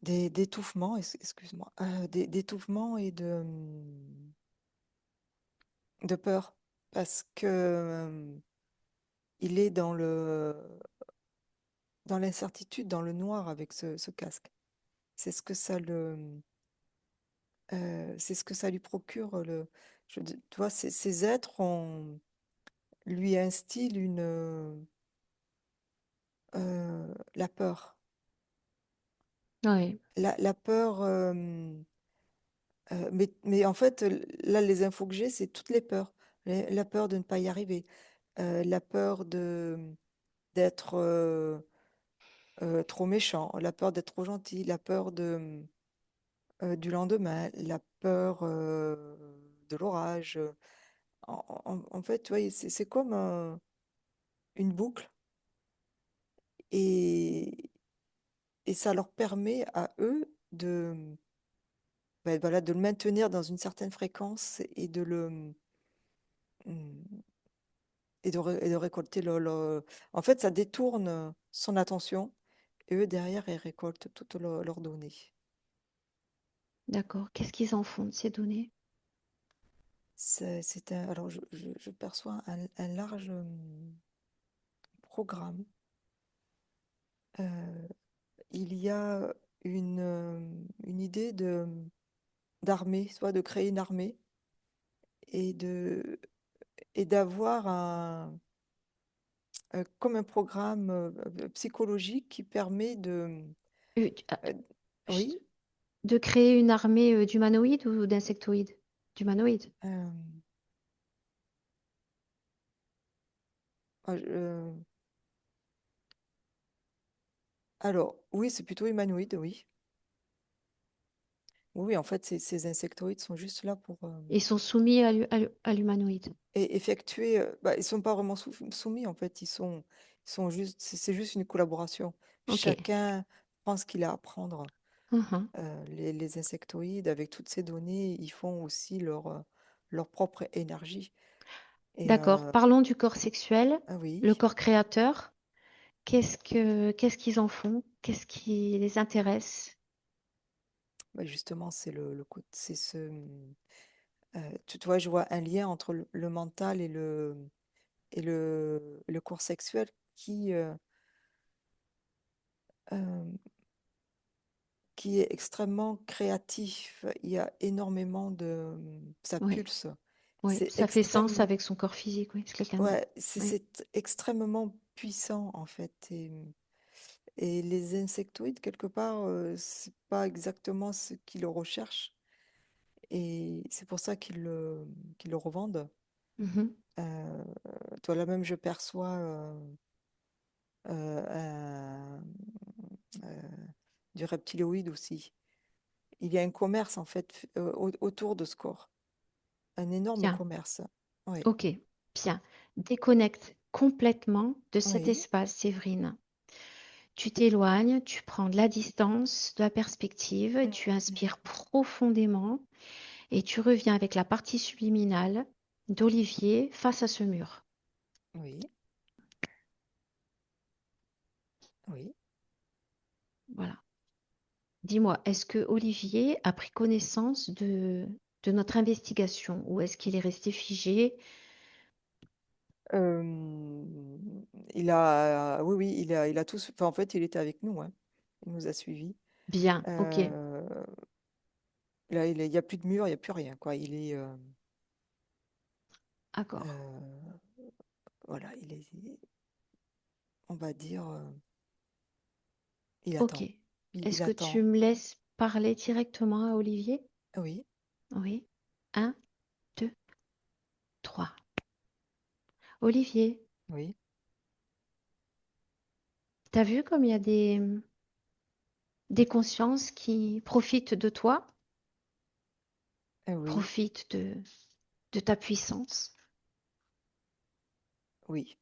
[SPEAKER 2] d'étouffement, excuse-moi, d'étouffement et de peur parce que il est dans l'incertitude, dans le noir avec ce casque. C'est ce que ça c'est ce que ça lui procure. Tu vois, ces êtres lui instillent la peur.
[SPEAKER 1] Oui,
[SPEAKER 2] La peur, mais en fait, là, les infos que j'ai, c'est toutes les peurs. La peur de ne pas y arriver, la peur d'être trop méchant, la peur d'être trop gentil, la peur du lendemain, la peur de l'orage. En fait, tu vois, c'est comme une boucle et, et ça leur permet à eux ben voilà, de le maintenir dans une certaine fréquence et mm, et de récolter En fait, ça détourne son attention et eux, derrière, ils récoltent toutes leurs données.
[SPEAKER 1] d'accord. Qu'est-ce qu'ils en font de ces données?
[SPEAKER 2] Alors, je perçois un large programme. Euh, il y a une idée d'armée, soit de créer une armée et et d'avoir comme un programme psychologique qui permet
[SPEAKER 1] Euh, tu- ah,
[SPEAKER 2] euh,
[SPEAKER 1] chut.
[SPEAKER 2] oui,
[SPEAKER 1] De créer une armée d'humanoïdes ou d'insectoïdes? d'humanoïde.
[SPEAKER 2] Euh, ah, alors, oui, c'est plutôt humanoïde, oui. Oui, oui, en fait, ces insectoïdes sont juste là pour
[SPEAKER 1] Ils sont soumis à l'humanoïde.
[SPEAKER 2] effectuer. Bah, ils sont pas vraiment soumis, en fait. Ils sont juste, c'est juste une collaboration.
[SPEAKER 1] Ok.
[SPEAKER 2] Chacun prend ce qu'il a à prendre.
[SPEAKER 1] Mhm.
[SPEAKER 2] Les insectoïdes, avec toutes ces données, ils font aussi leur propre énergie. Et
[SPEAKER 1] D'accord. Parlons du corps sexuel,
[SPEAKER 2] ah oui,
[SPEAKER 1] le corps créateur. Qu'est-ce qu'ils en font? Qu'est-ce qui les intéresse?
[SPEAKER 2] bah, justement, c'est tu vois, je vois un lien entre le mental et le corps sexuel euh, qui est extrêmement créatif. Il y a énormément ça
[SPEAKER 1] Oui,
[SPEAKER 2] pulse.
[SPEAKER 1] oui.
[SPEAKER 2] C'est
[SPEAKER 1] Ça fait sens
[SPEAKER 2] extrême,
[SPEAKER 1] avec son corps physique, oui. C'est quelqu'un de...
[SPEAKER 2] ouais,
[SPEAKER 1] Oui.
[SPEAKER 2] c'est extrêmement puissant en fait. Et les insectoïdes, quelque part, c'est pas exactement ce qu'ils recherchent. Et c'est pour ça qu'ils le revendent.
[SPEAKER 1] Mhm.
[SPEAKER 2] Euh, Toi, là même, je perçois un- euh, du reptiloïde aussi. Il y a un commerce, en fait, autour de ce corps. Un énorme
[SPEAKER 1] Bien.
[SPEAKER 2] commerce. Oui,
[SPEAKER 1] Ok. Bien. Déconnecte complètement de cet
[SPEAKER 2] oui,
[SPEAKER 1] espace, Séverine. Tu t'éloignes, tu prends de la distance, de la perspective,
[SPEAKER 2] mm,
[SPEAKER 1] tu
[SPEAKER 2] mm,
[SPEAKER 1] inspires profondément et tu reviens avec la partie subliminale d'Olivier face à ce mur.
[SPEAKER 2] oui, oui.
[SPEAKER 1] Voilà. Dis-moi, est-ce que Olivier a pris connaissance de notre investigation ou est-ce qu'il est resté figé?
[SPEAKER 2] Euh, oui, oui, il a tous, enfin, en fait, il était avec nous, hein. Il nous a suivis.
[SPEAKER 1] Bien, ok,
[SPEAKER 2] Euh, Là, il y a plus de mur, il n'y a plus rien, quoi.
[SPEAKER 1] d'accord.
[SPEAKER 2] Euh, voilà, on va dire, il
[SPEAKER 1] Ok.
[SPEAKER 2] attend. Il
[SPEAKER 1] Est-ce que tu
[SPEAKER 2] attend.
[SPEAKER 1] me laisses parler directement à Olivier?
[SPEAKER 2] Oui,
[SPEAKER 1] Oui. Un, deux, trois. Olivier,
[SPEAKER 2] oui,
[SPEAKER 1] t'as vu comme il y a des consciences qui profitent de toi,
[SPEAKER 2] oui.
[SPEAKER 1] profitent de ta puissance.
[SPEAKER 2] Oui.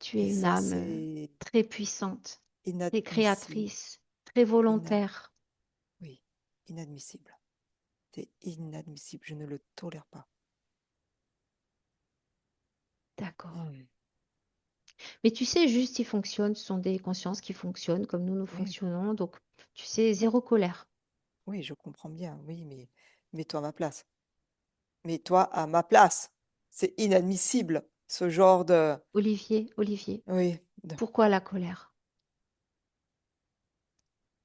[SPEAKER 1] Tu
[SPEAKER 2] Et
[SPEAKER 1] es une
[SPEAKER 2] ça,
[SPEAKER 1] âme
[SPEAKER 2] c'est
[SPEAKER 1] très puissante, très
[SPEAKER 2] inadmissible.
[SPEAKER 1] créatrice, très
[SPEAKER 2] Ina-
[SPEAKER 1] volontaire.
[SPEAKER 2] oui, inadmissible. C'est inadmissible. Je ne le tolère pas.
[SPEAKER 1] D'accord.
[SPEAKER 2] Mm.
[SPEAKER 1] Mais tu sais, juste, ils fonctionnent, ce sont des consciences qui fonctionnent comme nous
[SPEAKER 2] Oui,
[SPEAKER 1] fonctionnons. Donc, tu sais, zéro colère.
[SPEAKER 2] oui, je comprends bien. Oui, mais mets-toi à ma place. Mets-toi à ma place. C'est inadmissible, ce genre de...
[SPEAKER 1] Olivier, Olivier,
[SPEAKER 2] Oui.
[SPEAKER 1] pourquoi la colère?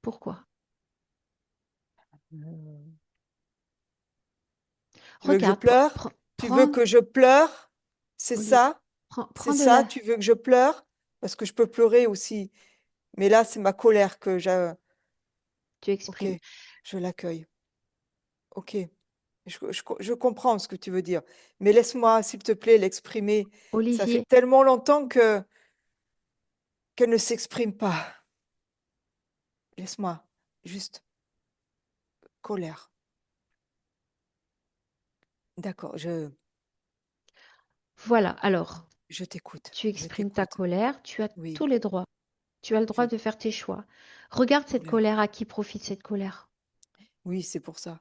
[SPEAKER 1] Pourquoi?
[SPEAKER 2] Mm. Tu veux que je
[SPEAKER 1] Regarde,
[SPEAKER 2] pleure? Tu veux que je pleure? C'est
[SPEAKER 1] Olivier,
[SPEAKER 2] ça? C'est
[SPEAKER 1] prends de
[SPEAKER 2] ça?
[SPEAKER 1] l'air,
[SPEAKER 2] Tu veux que je pleure? Parce que je peux pleurer aussi. Mais là, c'est ma colère que j'ai.
[SPEAKER 1] tu
[SPEAKER 2] Ok,
[SPEAKER 1] exprimes.
[SPEAKER 2] je l'accueille. Ok, je comprends ce que tu veux dire. Mais laisse-moi, s'il te plaît, l'exprimer. Ça fait
[SPEAKER 1] Olivier,
[SPEAKER 2] tellement longtemps qu'elle ne s'exprime pas. Laisse-moi, juste colère. D'accord,
[SPEAKER 1] voilà. Alors,
[SPEAKER 2] je t'écoute.
[SPEAKER 1] tu
[SPEAKER 2] Je
[SPEAKER 1] exprimes ta
[SPEAKER 2] t'écoute.
[SPEAKER 1] colère, tu as
[SPEAKER 2] Oui,
[SPEAKER 1] tous les droits. Tu as le
[SPEAKER 2] je
[SPEAKER 1] droit de faire tes choix. Regarde cette
[SPEAKER 2] colère.
[SPEAKER 1] colère, à qui profite cette colère?
[SPEAKER 2] Oui, c'est pour ça.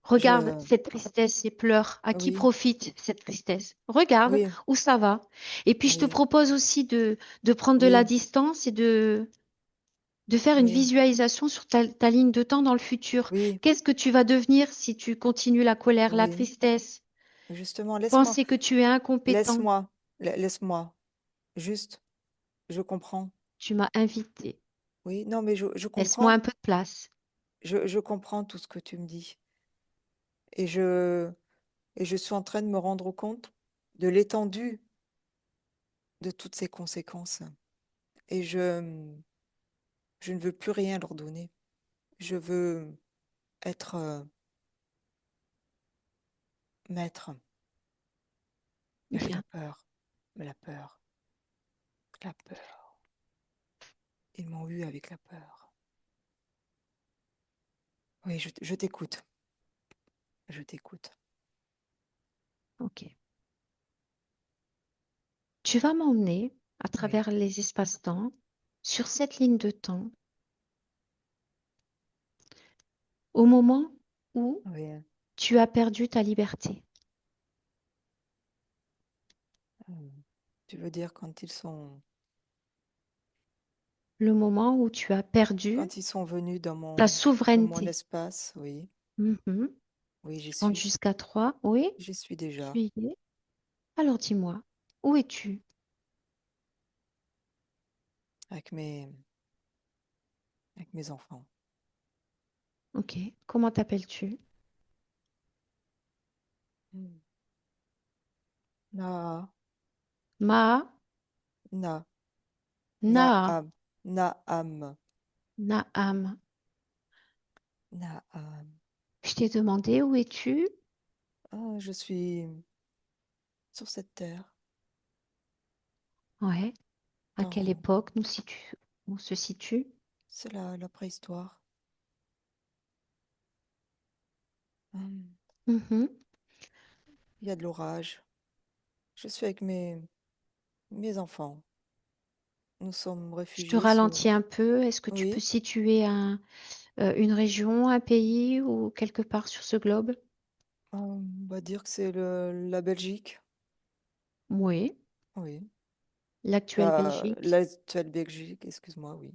[SPEAKER 1] Regarde
[SPEAKER 2] Je,
[SPEAKER 1] cette tristesse, ces pleurs, à qui
[SPEAKER 2] oui,
[SPEAKER 1] profite cette tristesse? Regarde
[SPEAKER 2] oui,
[SPEAKER 1] où ça va. Et puis je te
[SPEAKER 2] oui,
[SPEAKER 1] propose aussi de prendre de la
[SPEAKER 2] oui,
[SPEAKER 1] distance et de faire une
[SPEAKER 2] oui,
[SPEAKER 1] visualisation sur ta ligne de temps dans le futur.
[SPEAKER 2] oui,
[SPEAKER 1] Qu'est-ce que tu vas devenir si tu continues la colère, la
[SPEAKER 2] oui.
[SPEAKER 1] tristesse?
[SPEAKER 2] Justement, laisse-moi,
[SPEAKER 1] Penser que tu es incompétent.
[SPEAKER 2] laisse-moi, laisse-moi. Juste, je comprends.
[SPEAKER 1] Tu m'as invité.
[SPEAKER 2] Oui, non, mais je
[SPEAKER 1] Laisse-moi un
[SPEAKER 2] comprends.
[SPEAKER 1] peu de place.
[SPEAKER 2] Je comprends tout ce que tu me dis. Et je suis en train de me rendre compte de l'étendue de toutes ces conséquences. Et je ne veux plus rien leur donner. Je veux être maître, avec la
[SPEAKER 1] Bien,
[SPEAKER 2] peur, mais la peur. Ils m'ont eu avec la peur. Oui, je t'écoute, je t'écoute.
[SPEAKER 1] ok. Tu vas m'emmener à
[SPEAKER 2] Oui,
[SPEAKER 1] travers les espaces-temps sur cette ligne de temps au moment où
[SPEAKER 2] oui.
[SPEAKER 1] tu as perdu ta liberté.
[SPEAKER 2] euh, Tu veux dire quand ils sont,
[SPEAKER 1] Le moment où tu as perdu
[SPEAKER 2] quand ils sont venus
[SPEAKER 1] ta
[SPEAKER 2] dans mon
[SPEAKER 1] souveraineté.
[SPEAKER 2] espace, oui,
[SPEAKER 1] Mhm.
[SPEAKER 2] oui,
[SPEAKER 1] Je compte jusqu'à 3. Oui,
[SPEAKER 2] j'y suis déjà,
[SPEAKER 1] tu y es. Alors dis-moi, où es-tu?
[SPEAKER 2] avec mes, avec mes enfants.
[SPEAKER 1] Ok. Comment t'appelles-tu?
[SPEAKER 2] Hmm. Na,
[SPEAKER 1] Ma,
[SPEAKER 2] na,
[SPEAKER 1] Naa,
[SPEAKER 2] Naam, Naam,
[SPEAKER 1] Naam.
[SPEAKER 2] Naam.
[SPEAKER 1] Je t'ai demandé où es-tu?
[SPEAKER 2] Ah, je suis sur cette terre,
[SPEAKER 1] Ouais. À quelle
[SPEAKER 2] dans,
[SPEAKER 1] époque on se situe?
[SPEAKER 2] c'est la préhistoire. Hmm.
[SPEAKER 1] Mhm.
[SPEAKER 2] Il y a de l'orage. Je suis avec mes enfants. Nous sommes
[SPEAKER 1] Je te
[SPEAKER 2] réfugiés sur...
[SPEAKER 1] ralentis un peu. Est-ce que tu peux
[SPEAKER 2] Oui,
[SPEAKER 1] situer une région, un pays ou quelque part sur ce globe?
[SPEAKER 2] on va dire que c'est la Belgique.
[SPEAKER 1] Oui.
[SPEAKER 2] Oui.
[SPEAKER 1] L'actuelle Belgique.
[SPEAKER 2] L'actuelle Belgique, excuse-moi, oui.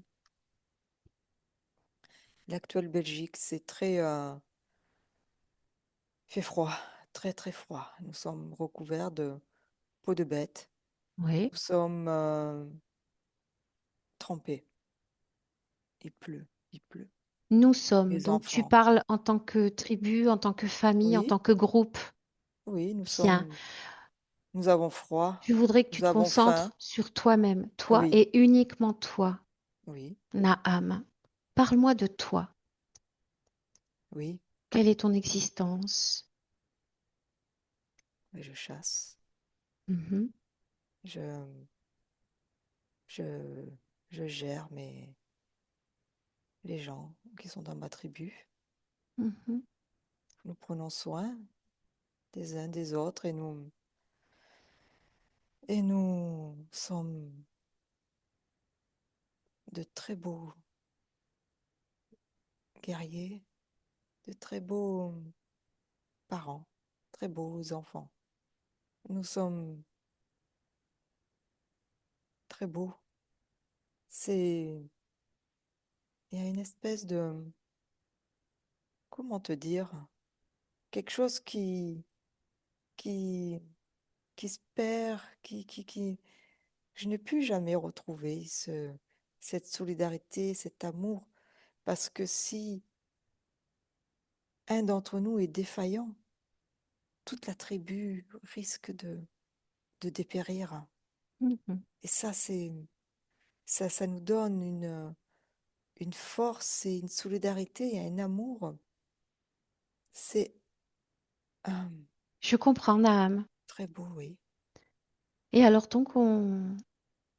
[SPEAKER 2] L'actuelle Belgique, c'est très... il fait froid, très très froid. Nous sommes recouverts de peau de bête.
[SPEAKER 1] Oui.
[SPEAKER 2] Nous sommes trempés. Il pleut, il pleut.
[SPEAKER 1] Nous sommes.
[SPEAKER 2] Les
[SPEAKER 1] Donc tu
[SPEAKER 2] enfants.
[SPEAKER 1] parles en tant que tribu, en tant que famille, en
[SPEAKER 2] Oui,
[SPEAKER 1] tant que groupe.
[SPEAKER 2] oui,
[SPEAKER 1] Bien.
[SPEAKER 2] nous avons froid,
[SPEAKER 1] Je voudrais que tu
[SPEAKER 2] nous
[SPEAKER 1] te
[SPEAKER 2] avons faim.
[SPEAKER 1] concentres sur toi-même, toi
[SPEAKER 2] Oui,
[SPEAKER 1] et uniquement toi,
[SPEAKER 2] oui,
[SPEAKER 1] Naam. Parle-moi de toi.
[SPEAKER 2] oui.
[SPEAKER 1] Quelle est ton existence?
[SPEAKER 2] Mais je chasse.
[SPEAKER 1] Mhm,
[SPEAKER 2] Je, je, je gère les gens qui sont dans ma tribu.
[SPEAKER 1] mhm.
[SPEAKER 2] Nous prenons soin des uns des autres et nous sommes de très beaux guerriers, de très beaux parents, très beaux enfants. Nous sommes très beaux. C'est, il y a une espèce de, comment te dire, quelque chose qui, qui se perd, je n'ai plus jamais retrouvé cette solidarité, cet amour, parce que si un d'entre nous est défaillant, toute la tribu risque de dépérir.
[SPEAKER 1] Mhm.
[SPEAKER 2] Et ça nous donne une force et une solidarité et un amour. C'est
[SPEAKER 1] Je comprends, Naam.
[SPEAKER 2] très beau, oui.
[SPEAKER 1] Et alors donc,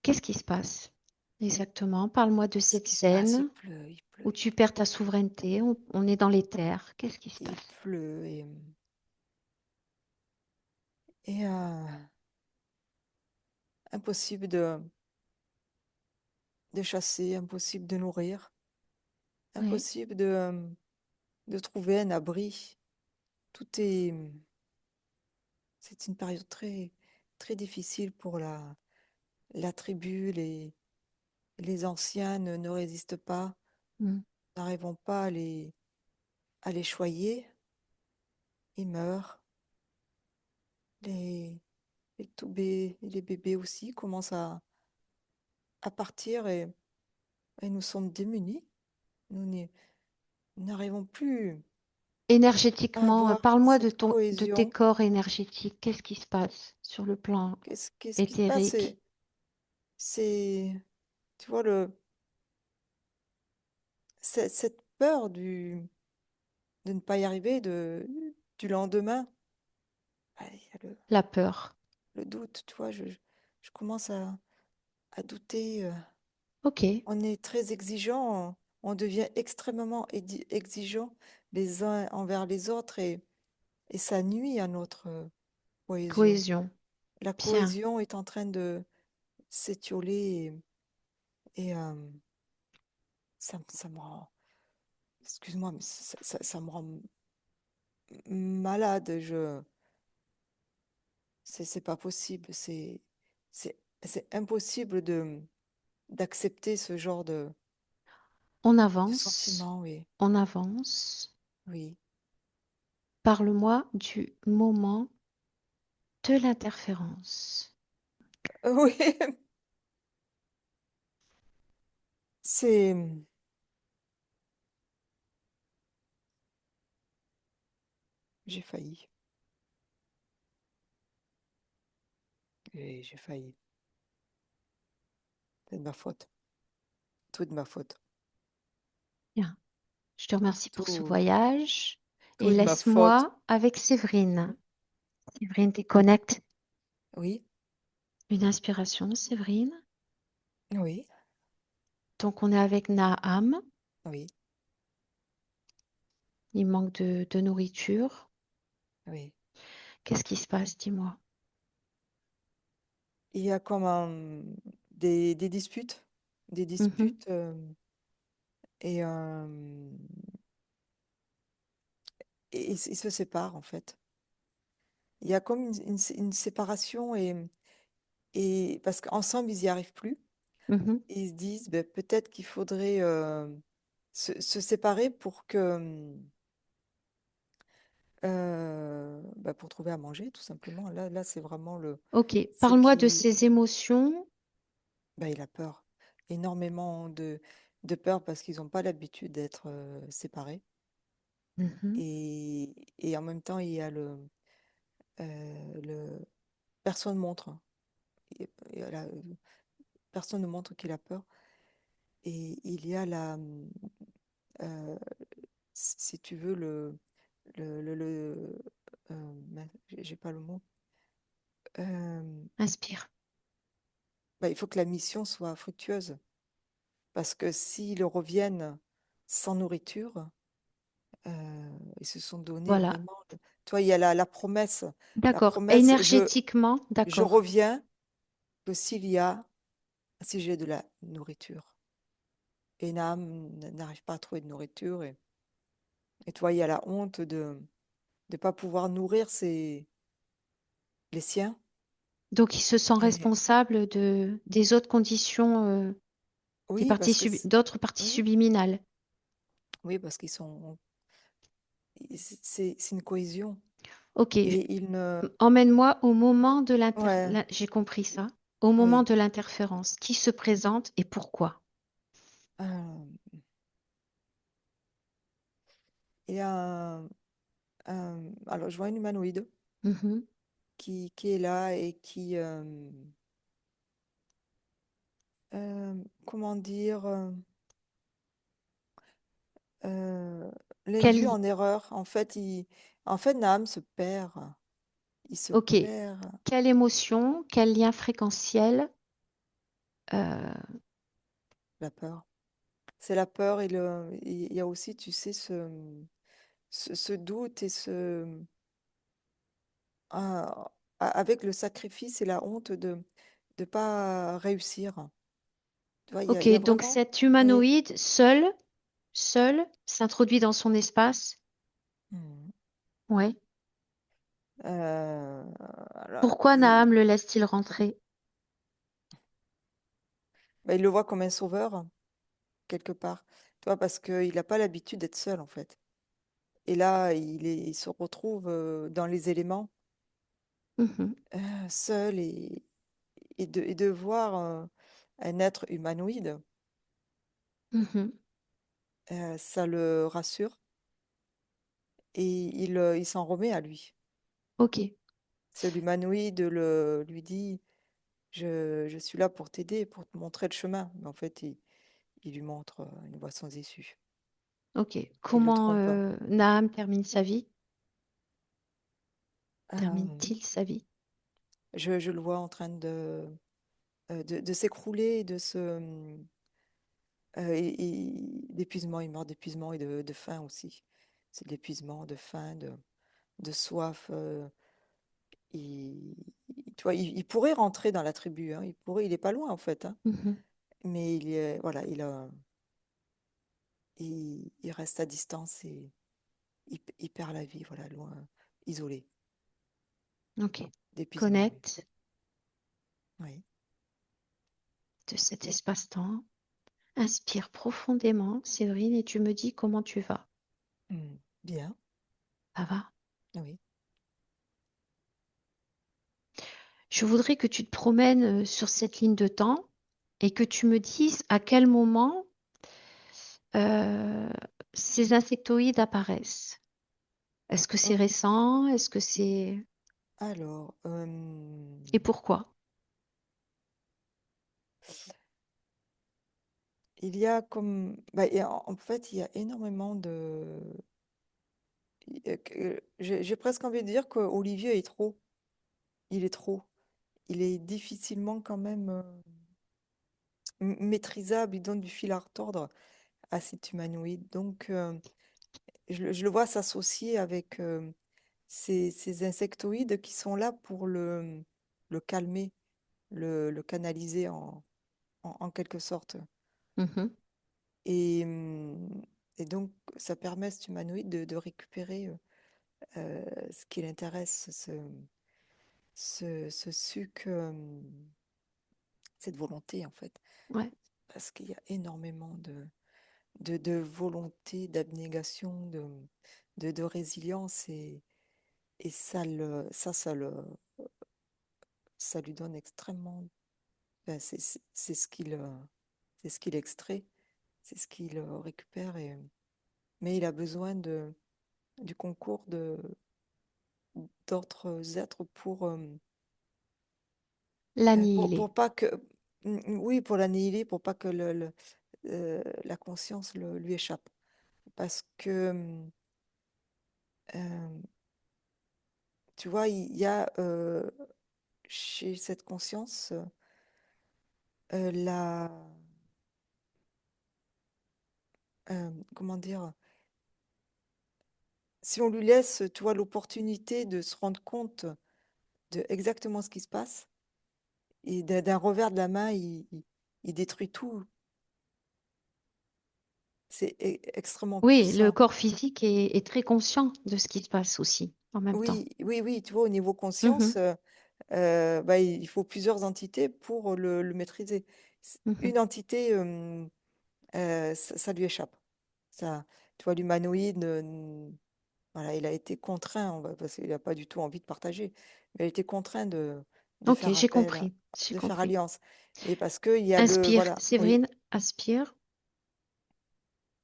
[SPEAKER 1] qu'est-ce qui se passe exactement? Parle-moi de
[SPEAKER 2] Ce
[SPEAKER 1] cette
[SPEAKER 2] qui se passe,
[SPEAKER 1] scène
[SPEAKER 2] il pleut,
[SPEAKER 1] où
[SPEAKER 2] il
[SPEAKER 1] tu
[SPEAKER 2] pleut.
[SPEAKER 1] perds ta souveraineté, on est dans les terres. Qu'est-ce qui se
[SPEAKER 2] Il
[SPEAKER 1] passe?
[SPEAKER 2] pleut et impossible de chasser, impossible de nourrir,
[SPEAKER 1] Oui.
[SPEAKER 2] impossible de trouver un abri. Tout est, c'est une période très, très difficile pour la tribu. Les anciens ne résistent pas,
[SPEAKER 1] Mm.
[SPEAKER 2] n'arrivons pas à les choyer. Ils meurent. Les, les bébés aussi commencent à partir et nous sommes démunis. Nous n'arrivons plus à
[SPEAKER 1] Énergétiquement,
[SPEAKER 2] avoir
[SPEAKER 1] parle-moi
[SPEAKER 2] cette
[SPEAKER 1] de tes
[SPEAKER 2] cohésion.
[SPEAKER 1] corps énergétiques. Qu'est-ce qui se passe sur le plan
[SPEAKER 2] Qu'est-ce qui se passe?
[SPEAKER 1] éthérique?
[SPEAKER 2] C'est, tu vois, cette peur de ne pas y arriver du lendemain. il y a
[SPEAKER 1] La peur.
[SPEAKER 2] le doute, tu vois, je commence à douter.
[SPEAKER 1] Ok.
[SPEAKER 2] On est très exigeant, on devient extrêmement exigeant les uns envers les autres et ça nuit à notre cohésion.
[SPEAKER 1] Cohésion.
[SPEAKER 2] La
[SPEAKER 1] Bien.
[SPEAKER 2] cohésion est en train de s'étioler et ça me rend, excuse-moi, mais ça me rend malade. C'est pas possible. C'est, c'est impossible d'accepter ce genre
[SPEAKER 1] On
[SPEAKER 2] de
[SPEAKER 1] avance.
[SPEAKER 2] sentiment, oui.
[SPEAKER 1] On avance.
[SPEAKER 2] Oui.
[SPEAKER 1] Parle-moi du moment de l'interférence.
[SPEAKER 2] Oui, c'est, j'ai failli. J'ai failli. C'est de ma faute. Tout de ma faute.
[SPEAKER 1] Bien. Je te remercie pour ce
[SPEAKER 2] Tout,
[SPEAKER 1] voyage et
[SPEAKER 2] tout de ma faute.
[SPEAKER 1] laisse-moi avec Séverine. Séverine, déconnecte.
[SPEAKER 2] Oui,
[SPEAKER 1] Une inspiration, Séverine.
[SPEAKER 2] oui,
[SPEAKER 1] Donc, on est avec Naham.
[SPEAKER 2] oui,
[SPEAKER 1] Il manque de nourriture.
[SPEAKER 2] oui.
[SPEAKER 1] Qu'est-ce qui se passe? Dis-moi.
[SPEAKER 2] Il y a comme des disputes. Des
[SPEAKER 1] Mhm,
[SPEAKER 2] disputes et, euh, et ils se séparent en fait. Il y a comme une séparation et parce qu'ensemble, ils n'y arrivent plus.
[SPEAKER 1] mhm.
[SPEAKER 2] Et ils se disent, ben, peut-être qu'il faudrait se séparer pour que, ben, pour trouver à manger, tout simplement. Là, c'est vraiment
[SPEAKER 1] Ok.
[SPEAKER 2] ce
[SPEAKER 1] Parle-moi de
[SPEAKER 2] qui,
[SPEAKER 1] ces émotions.
[SPEAKER 2] ben, il a peur. Énormément de peur parce qu'ils n'ont pas l'habitude d'être séparés.
[SPEAKER 1] Mhm.
[SPEAKER 2] Et en même temps, il y a le personne montre. Il y a personne ne montre qu'il a peur. Et il y a euh, si tu veux, mince, j'ai pas le mot. Euh,
[SPEAKER 1] Inspire.
[SPEAKER 2] bah, il faut que la mission soit fructueuse. Parce que s'ils reviennent sans nourriture, ils se sont donné
[SPEAKER 1] Voilà.
[SPEAKER 2] vraiment. Toi, il y a la promesse. La
[SPEAKER 1] D'accord.
[SPEAKER 2] promesse,
[SPEAKER 1] Énergétiquement,
[SPEAKER 2] je
[SPEAKER 1] d'accord.
[SPEAKER 2] reviens que si j'ai de la nourriture. Et Naam n'arrive pas à trouver de nourriture. Et toi, il y a la honte de ne pas pouvoir nourrir les siens.
[SPEAKER 1] Donc, il se sent
[SPEAKER 2] Et
[SPEAKER 1] responsable des autres conditions,
[SPEAKER 2] oui, parce que
[SPEAKER 1] d'autres parties
[SPEAKER 2] oui,
[SPEAKER 1] subliminales.
[SPEAKER 2] oui, parce qu'ils sont, c'est une cohésion.
[SPEAKER 1] Ok.
[SPEAKER 2] Et ils ne,
[SPEAKER 1] Emmène-moi au moment de
[SPEAKER 2] ouais,
[SPEAKER 1] J'ai compris ça. Au moment
[SPEAKER 2] oui.
[SPEAKER 1] de l'interférence. Qui se présente et pourquoi?
[SPEAKER 2] Euh, il y a alors je vois une humanoïde
[SPEAKER 1] Mhm.
[SPEAKER 2] qui est là et comment dire, euh, l'induit
[SPEAKER 1] Quel...
[SPEAKER 2] en erreur. En fait, Naam se perd. Il se
[SPEAKER 1] Ok.
[SPEAKER 2] perd.
[SPEAKER 1] Quelle émotion, quel lien fréquentiel? euh,
[SPEAKER 2] La peur. C'est la peur et il y a aussi, tu sais, ce doute et ah, avec le sacrifice et la honte de ne pas réussir. Tu vois,
[SPEAKER 1] Ok,
[SPEAKER 2] il y a
[SPEAKER 1] donc
[SPEAKER 2] vraiment.
[SPEAKER 1] cet
[SPEAKER 2] Oui.
[SPEAKER 1] humanoïde, seul, s'introduit dans son espace.
[SPEAKER 2] Mhm.
[SPEAKER 1] Ouais.
[SPEAKER 2] Euh, alors,
[SPEAKER 1] Pourquoi Naham le laisse-t-il rentrer?
[SPEAKER 2] bah, il le voit comme un sauveur, quelque part. Tu vois, parce qu'il n'a pas l'habitude d'être seul, en fait. Et là, il se retrouve dans les éléments,
[SPEAKER 1] Mhm,
[SPEAKER 2] seul et de voir un être humanoïde,
[SPEAKER 1] mhm.
[SPEAKER 2] ça le rassure et il s'en remet à lui.
[SPEAKER 1] Ok,
[SPEAKER 2] C'est l'humanoïde lui dit, je suis là pour t'aider, pour te montrer le chemin. Mais en fait, il lui montre une voie sans issue.
[SPEAKER 1] ok.
[SPEAKER 2] Il le
[SPEAKER 1] Comment
[SPEAKER 2] trompe.
[SPEAKER 1] Naham termine sa vie?
[SPEAKER 2] Euh,
[SPEAKER 1] termine-t-il sa vie?
[SPEAKER 2] je le vois en train de s'écrouler, d'épuisement. Il meurt d'épuisement et de faim aussi. C'est de l'épuisement, de faim, de soif. Tu vois, il pourrait rentrer dans la tribu, hein, il est pas loin en fait, hein,
[SPEAKER 1] Mhm.
[SPEAKER 2] mais il est, voilà, il reste à distance et il perd la vie, voilà, loin, isolé,
[SPEAKER 1] Ok.
[SPEAKER 2] d'épuisement, oui.
[SPEAKER 1] Connecte
[SPEAKER 2] Oui.
[SPEAKER 1] de cet espace-temps. Inspire profondément, Séverine, et tu me dis comment tu vas.
[SPEAKER 2] Bien,
[SPEAKER 1] Ça va?
[SPEAKER 2] oui.
[SPEAKER 1] Je voudrais que tu te promènes sur cette ligne de temps et que tu me dises à quel moment euh, ces insectoïdes apparaissent. Est-ce que c'est
[SPEAKER 2] Oh,
[SPEAKER 1] récent? Est-ce que c'est...
[SPEAKER 2] alors,
[SPEAKER 1] Et pourquoi?
[SPEAKER 2] il y a comme, bah, en fait, il y a énormément j'ai presque envie de dire qu'Olivier est trop. Il est trop. Il est difficilement quand même maîtrisable. Il donne du fil à retordre à cet humanoïde. Donc, je le vois s'associer avec ces insectoïdes qui sont là pour le calmer, le canaliser en quelque sorte.
[SPEAKER 1] Mhm.
[SPEAKER 2] Et, hum, et donc, ça permet à cet humanoïde de récupérer ce qui l'intéresse, ce suc, cette volonté en fait.
[SPEAKER 1] Ouais,
[SPEAKER 2] Parce qu'il y a énormément de volonté, d'abnégation, de résilience et ça lui donne extrêmement. Ben, c'est c'est ce qu'il extrait, c'est ce qu'il récupère. Mais il a besoin du concours d'autres êtres
[SPEAKER 1] l'annihiler.
[SPEAKER 2] pour pas que. Oui, pour l'annihiler, pour pas que la conscience lui échappe. Parce que, euh, tu vois, il y a chez cette conscience la. Comment dire? Si on lui laisse, tu vois, l'opportunité de se rendre compte de exactement ce qui se passe, et d'un revers de la main, il détruit tout. C'est extrêmement
[SPEAKER 1] Oui, le
[SPEAKER 2] puissant.
[SPEAKER 1] corps physique est très conscient de ce qui se passe aussi en même temps.
[SPEAKER 2] Oui, oui, oui, tu vois, au niveau
[SPEAKER 1] Mhm,
[SPEAKER 2] conscience, bah, il faut plusieurs entités pour le maîtriser.
[SPEAKER 1] mhm.
[SPEAKER 2] Une entité, ça lui échappe. Ça, tu vois, l'humanoïde, voilà, il a été contraint, parce qu'il n'a pas du tout envie de partager, mais il a été contraint de
[SPEAKER 1] Ok,
[SPEAKER 2] faire
[SPEAKER 1] j'ai
[SPEAKER 2] appel,
[SPEAKER 1] compris, j'ai
[SPEAKER 2] de faire
[SPEAKER 1] compris.
[SPEAKER 2] alliance. Et parce qu'il y a
[SPEAKER 1] Inspire,
[SPEAKER 2] voilà, oui,
[SPEAKER 1] Séverine, aspire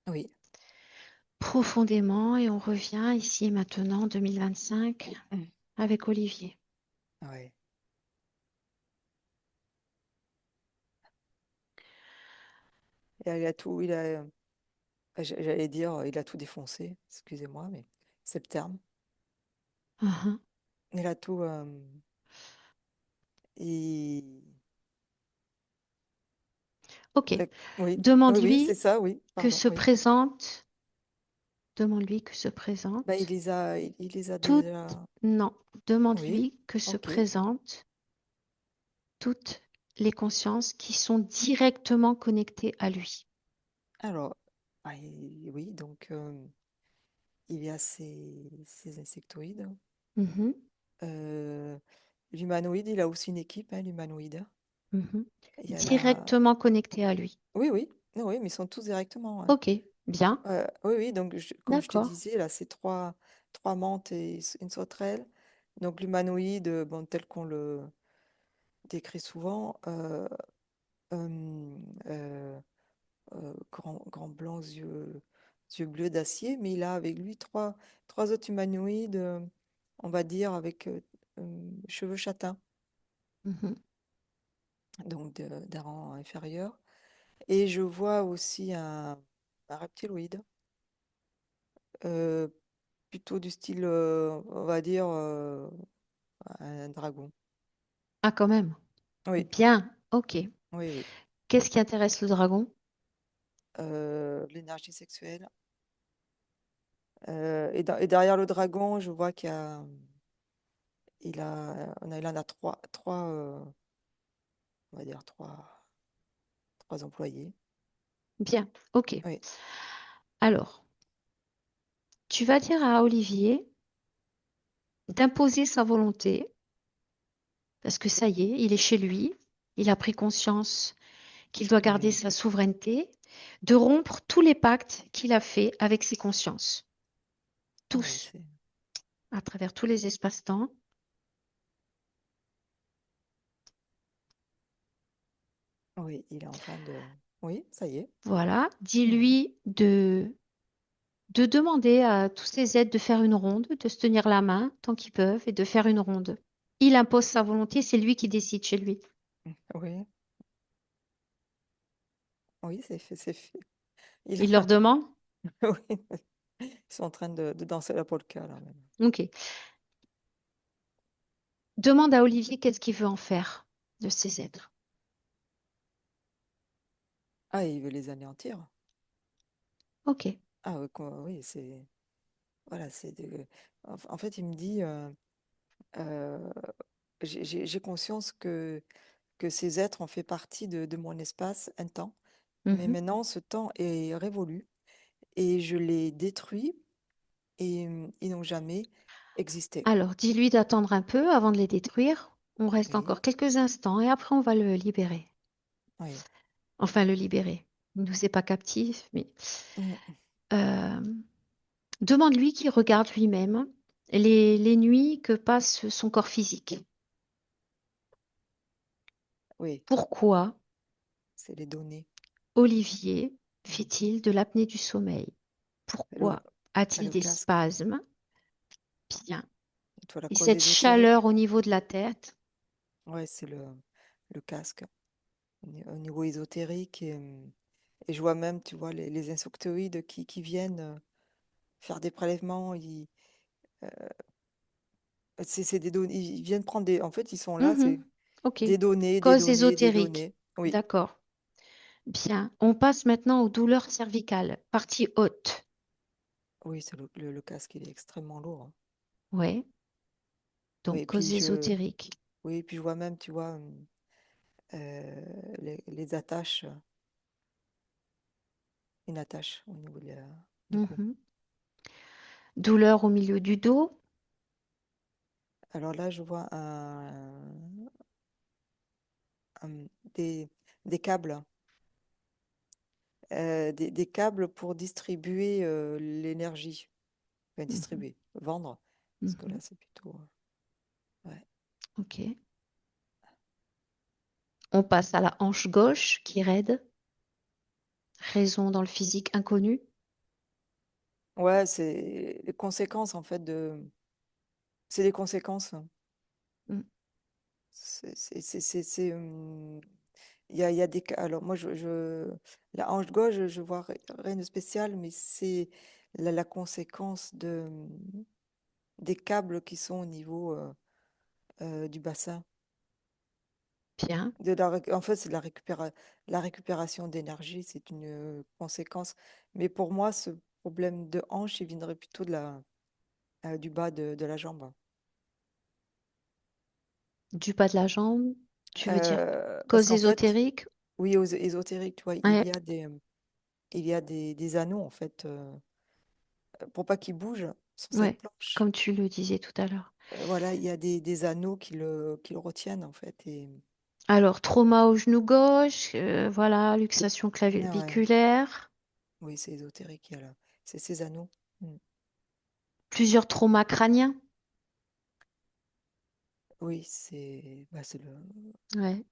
[SPEAKER 2] oui.
[SPEAKER 1] profondément et on revient ici et maintenant, 2025,
[SPEAKER 2] Mm.
[SPEAKER 1] avec Olivier.
[SPEAKER 2] Ouais. Il a tout, j'allais dire, il a tout défoncé, excusez-moi, mais c'est le terme.
[SPEAKER 1] Mhm.
[SPEAKER 2] Il a tout, il,
[SPEAKER 1] Ok,
[SPEAKER 2] il a- oui, oui, oui, c'est
[SPEAKER 1] demande-lui
[SPEAKER 2] ça, oui,
[SPEAKER 1] que
[SPEAKER 2] pardon,
[SPEAKER 1] se
[SPEAKER 2] oui.
[SPEAKER 1] présente, demande-lui que se
[SPEAKER 2] Bah,
[SPEAKER 1] présente
[SPEAKER 2] il les a
[SPEAKER 1] toutes,
[SPEAKER 2] déjà,
[SPEAKER 1] non,
[SPEAKER 2] oui,
[SPEAKER 1] demande-lui que se
[SPEAKER 2] ok.
[SPEAKER 1] présente toutes les consciences qui sont directement connectées à lui.
[SPEAKER 2] Alors, ah, oui, donc il y a ces insectoïdes.
[SPEAKER 1] Mhm,
[SPEAKER 2] Euh, L'humanoïde, il a aussi une équipe, hein, l'humanoïde.
[SPEAKER 1] mhm.
[SPEAKER 2] Il y a la...
[SPEAKER 1] Directement connectées à lui.
[SPEAKER 2] Oui, oui, oui, mais ils sont tous directement, hein.
[SPEAKER 1] Ok, bien,
[SPEAKER 2] Oui, oui, donc comme je te
[SPEAKER 1] d'accord.
[SPEAKER 2] disais, là, c'est trois menthes et une sauterelle. Donc l'humanoïde, bon, tel qu'on le décrit souvent, euh, euh, grand blanc, yeux bleus d'acier, mais il a avec lui trois autres humanoïdes, on va dire, avec cheveux châtains,
[SPEAKER 1] Mhm,
[SPEAKER 2] donc d'un rang inférieur. Et je vois aussi un reptiloïde, euh, plutôt du style, on va dire, un dragon.
[SPEAKER 1] Ah, quand même.
[SPEAKER 2] Oui,
[SPEAKER 1] Bien, ok.
[SPEAKER 2] oui, oui.
[SPEAKER 1] Qu'est-ce qui intéresse le dragon?
[SPEAKER 2] L'énergie sexuelle. Et derrière le dragon, je vois qu'il y a, il en a trois, on va dire trois employés.
[SPEAKER 1] Bien, ok.
[SPEAKER 2] Oui,
[SPEAKER 1] Alors, tu vas dire à Olivier d'imposer sa volonté, parce que ça y est, il est chez lui, il a pris conscience qu'il doit garder
[SPEAKER 2] oui,
[SPEAKER 1] sa souveraineté, de rompre tous les pactes qu'il a faits avec ses consciences,
[SPEAKER 2] oui,
[SPEAKER 1] tous, à travers tous les espaces-temps.
[SPEAKER 2] oui, il est en train de. Oui, ça y est.
[SPEAKER 1] Voilà,
[SPEAKER 2] Mhm.
[SPEAKER 1] dis-lui de demander à tous ses aides de faire une ronde, de se tenir la main tant qu'ils peuvent et de faire une ronde. Il impose sa volonté, c'est lui qui décide chez lui.
[SPEAKER 2] Oui, oui, c'est fait, c'est fait. Il
[SPEAKER 1] Il leur
[SPEAKER 2] a...
[SPEAKER 1] demande,
[SPEAKER 2] Oui, ils sont en train de danser la polka là même.
[SPEAKER 1] ok, demande à Olivier qu'est-ce qu'il veut en faire de ses êtres.
[SPEAKER 2] Ah, il veut les anéantir.
[SPEAKER 1] Ok.
[SPEAKER 2] Ah oui, oui, c'est voilà, en fait, il me dit euh, j'ai conscience que ces êtres ont fait partie de mon espace un temps, mais
[SPEAKER 1] Mhm.
[SPEAKER 2] maintenant ce temps est révolu et je les détruis et ils n'ont jamais existé.
[SPEAKER 1] Alors, dis-lui d'attendre un peu avant de les détruire. On reste
[SPEAKER 2] Oui,
[SPEAKER 1] encore quelques instants et après on va le libérer.
[SPEAKER 2] oui.
[SPEAKER 1] Enfin, le libérer. Il ne nous est pas captif, mais
[SPEAKER 2] Mm,
[SPEAKER 1] euh, demande-lui qu'il regarde lui-même les nuits que passe son corps physique.
[SPEAKER 2] oui,
[SPEAKER 1] Pourquoi
[SPEAKER 2] c'est les données.
[SPEAKER 1] Olivier
[SPEAKER 2] Mm.
[SPEAKER 1] fait-il de l'apnée du sommeil?
[SPEAKER 2] Le,
[SPEAKER 1] Pourquoi a-t-il
[SPEAKER 2] le
[SPEAKER 1] des
[SPEAKER 2] casque,
[SPEAKER 1] spasmes? Bien.
[SPEAKER 2] tu vois, la
[SPEAKER 1] Et
[SPEAKER 2] cause
[SPEAKER 1] cette chaleur
[SPEAKER 2] ésotérique.
[SPEAKER 1] au niveau de la tête?
[SPEAKER 2] Ouais, c'est le casque au niveau ésotérique. Et je vois même, tu vois, les insectoïdes qui viennent faire des prélèvements. C'est des données. Ils viennent prendre des. En fait, ils sont là, c'est
[SPEAKER 1] Mhm. Ok.
[SPEAKER 2] des données, des
[SPEAKER 1] Cause
[SPEAKER 2] données, des
[SPEAKER 1] ésotérique.
[SPEAKER 2] données. Oui,
[SPEAKER 1] D'accord. Bien. On passe maintenant aux douleurs cervicales, partie haute.
[SPEAKER 2] oui, c'est le casque, il est extrêmement lourd, hein.
[SPEAKER 1] Ouais.
[SPEAKER 2] Oui,
[SPEAKER 1] Donc,
[SPEAKER 2] et
[SPEAKER 1] cause ésotérique.
[SPEAKER 2] oui, puis je vois même, tu vois, les attaches, une attache au niveau du cou.
[SPEAKER 1] Mhm. Douleur au milieu du dos.
[SPEAKER 2] Alors là, je vois des, des câbles, des câbles pour distribuer l'énergie. Enfin,
[SPEAKER 1] Mhm.
[SPEAKER 2] distribuer, vendre, parce que là,
[SPEAKER 1] Mhm.
[SPEAKER 2] c'est plutôt. Ouais.
[SPEAKER 1] Ok. On passe à la hanche gauche qui est raide. Raison dans le physique inconnue.
[SPEAKER 2] Ouais, c'est les conséquences, en fait, c'est des conséquences, hein.
[SPEAKER 1] Mm.
[SPEAKER 2] Il y a des cas. Alors, moi, la hanche gauche, je vois rien de spécial, mais c'est la conséquence des câbles qui sont au niveau du bassin.
[SPEAKER 1] Bien.
[SPEAKER 2] En fait, c'est la récupération d'énergie, c'est une conséquence. Mais pour moi, ce problème de hanche, il viendrait plutôt du bas de la jambe.
[SPEAKER 1] Du bas de la jambe. Tu veux dire
[SPEAKER 2] Parce
[SPEAKER 1] cause
[SPEAKER 2] qu'en fait,
[SPEAKER 1] ésotérique?
[SPEAKER 2] oui, aux ésotériques, tu vois,
[SPEAKER 1] Ouais.
[SPEAKER 2] il y a des anneaux, en fait, pour pas qu'ils bougent sur cette
[SPEAKER 1] Ouais.
[SPEAKER 2] planche.
[SPEAKER 1] Comme tu le disais tout à l'heure.
[SPEAKER 2] Voilà, il y a des anneaux qui le retiennent, en fait.
[SPEAKER 1] Alors, trauma au genou gauche. Voilà. Luxation
[SPEAKER 2] Ah ouais,
[SPEAKER 1] claviculaire.
[SPEAKER 2] oui, c'est ésotérique, il y a là. C'est ces anneaux. Mm.
[SPEAKER 1] Plusieurs traumas crâniens.
[SPEAKER 2] Oui,
[SPEAKER 1] Ouais.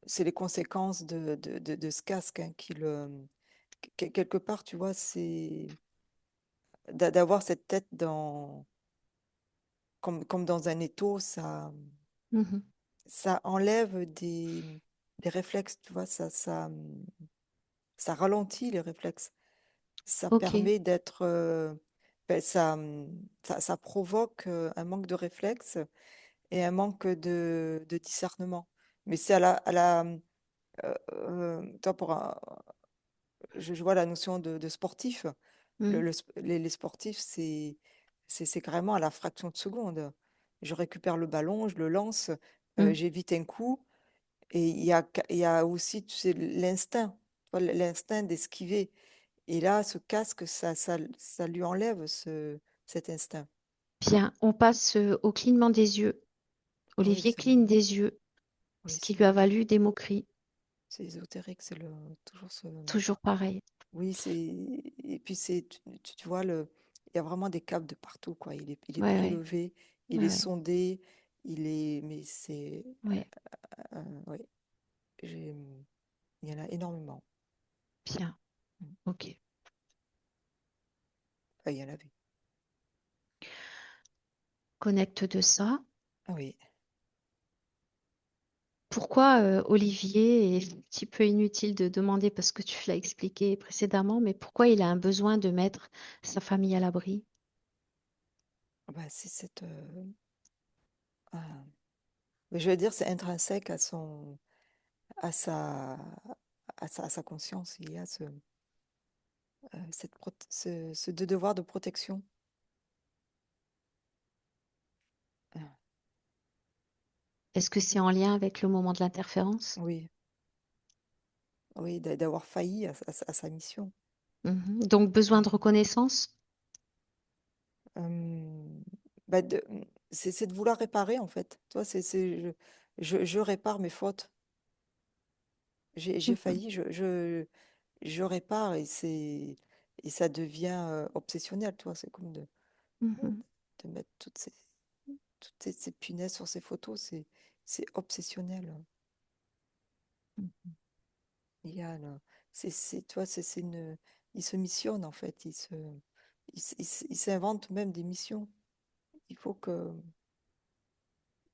[SPEAKER 2] c'est les conséquences de ce casque, hein, quelque part, tu vois, c'est d'avoir cette tête comme dans un étau,
[SPEAKER 1] Mhm.
[SPEAKER 2] ça enlève des réflexes, tu vois, ça ralentit les réflexes. Ça
[SPEAKER 1] Ok.
[SPEAKER 2] permet d'être, ben, ça provoque un manque de réflexes et un manque de discernement. Mais c'est à la, toi, je vois la notion de sportif.
[SPEAKER 1] Mm,
[SPEAKER 2] Les sportifs, c'est vraiment à la fraction de seconde. Je récupère le ballon, je le lance,
[SPEAKER 1] mm.
[SPEAKER 2] j'évite un coup. Et il y a aussi, tu sais, l'instinct, tu vois, l'instinct d'esquiver. Et là, ce casque, ça lui enlève cet instinct.
[SPEAKER 1] Bien, on passe au clignement des yeux.
[SPEAKER 2] Oui,
[SPEAKER 1] Olivier cligne des yeux, ce
[SPEAKER 2] oui,
[SPEAKER 1] qui lui a valu des moqueries.
[SPEAKER 2] c'est ésotérique, toujours ce.
[SPEAKER 1] Toujours pareil.
[SPEAKER 2] Oui, et puis tu vois, il y a vraiment des câbles de partout, quoi. Il est
[SPEAKER 1] Ouais, ouais,
[SPEAKER 2] prélevé, il est
[SPEAKER 1] ouais, ouais,
[SPEAKER 2] sondé, mais c'est,
[SPEAKER 1] ouais.
[SPEAKER 2] oui, j'ai, il y en a énormément.
[SPEAKER 1] Bien,
[SPEAKER 2] Mm.
[SPEAKER 1] ok.
[SPEAKER 2] Enfin, il y en avait.
[SPEAKER 1] Connecte de ça.
[SPEAKER 2] Ah oui.
[SPEAKER 1] Pourquoi Olivier, et c'est un petit peu inutile de demander parce que tu l'as expliqué précédemment, mais pourquoi il a un besoin de mettre sa famille à l'abri?
[SPEAKER 2] Bah, c'est mais je veux dire, c'est intrinsèque à sa, à sa conscience. Il y a ce devoir de protection. Ah,
[SPEAKER 1] Est-ce que c'est en lien avec le moment de l'interférence?
[SPEAKER 2] oui, oui, d'avoir failli à sa mission.
[SPEAKER 1] Mhm. Donc besoin de
[SPEAKER 2] Oui.
[SPEAKER 1] reconnaissance?
[SPEAKER 2] Euh, bah, c'est de vouloir réparer, en fait. Toi, je répare mes fautes. J'ai
[SPEAKER 1] Mhm,
[SPEAKER 2] failli, je répare et ça devient obsessionnel, toi. C'est comme
[SPEAKER 1] mhm.
[SPEAKER 2] de mettre toutes ces punaises sur ces photos, c'est obsessionnel. Il y a, là, tu vois, il se missionne, en fait. Il s'invente même des missions. Il faut que,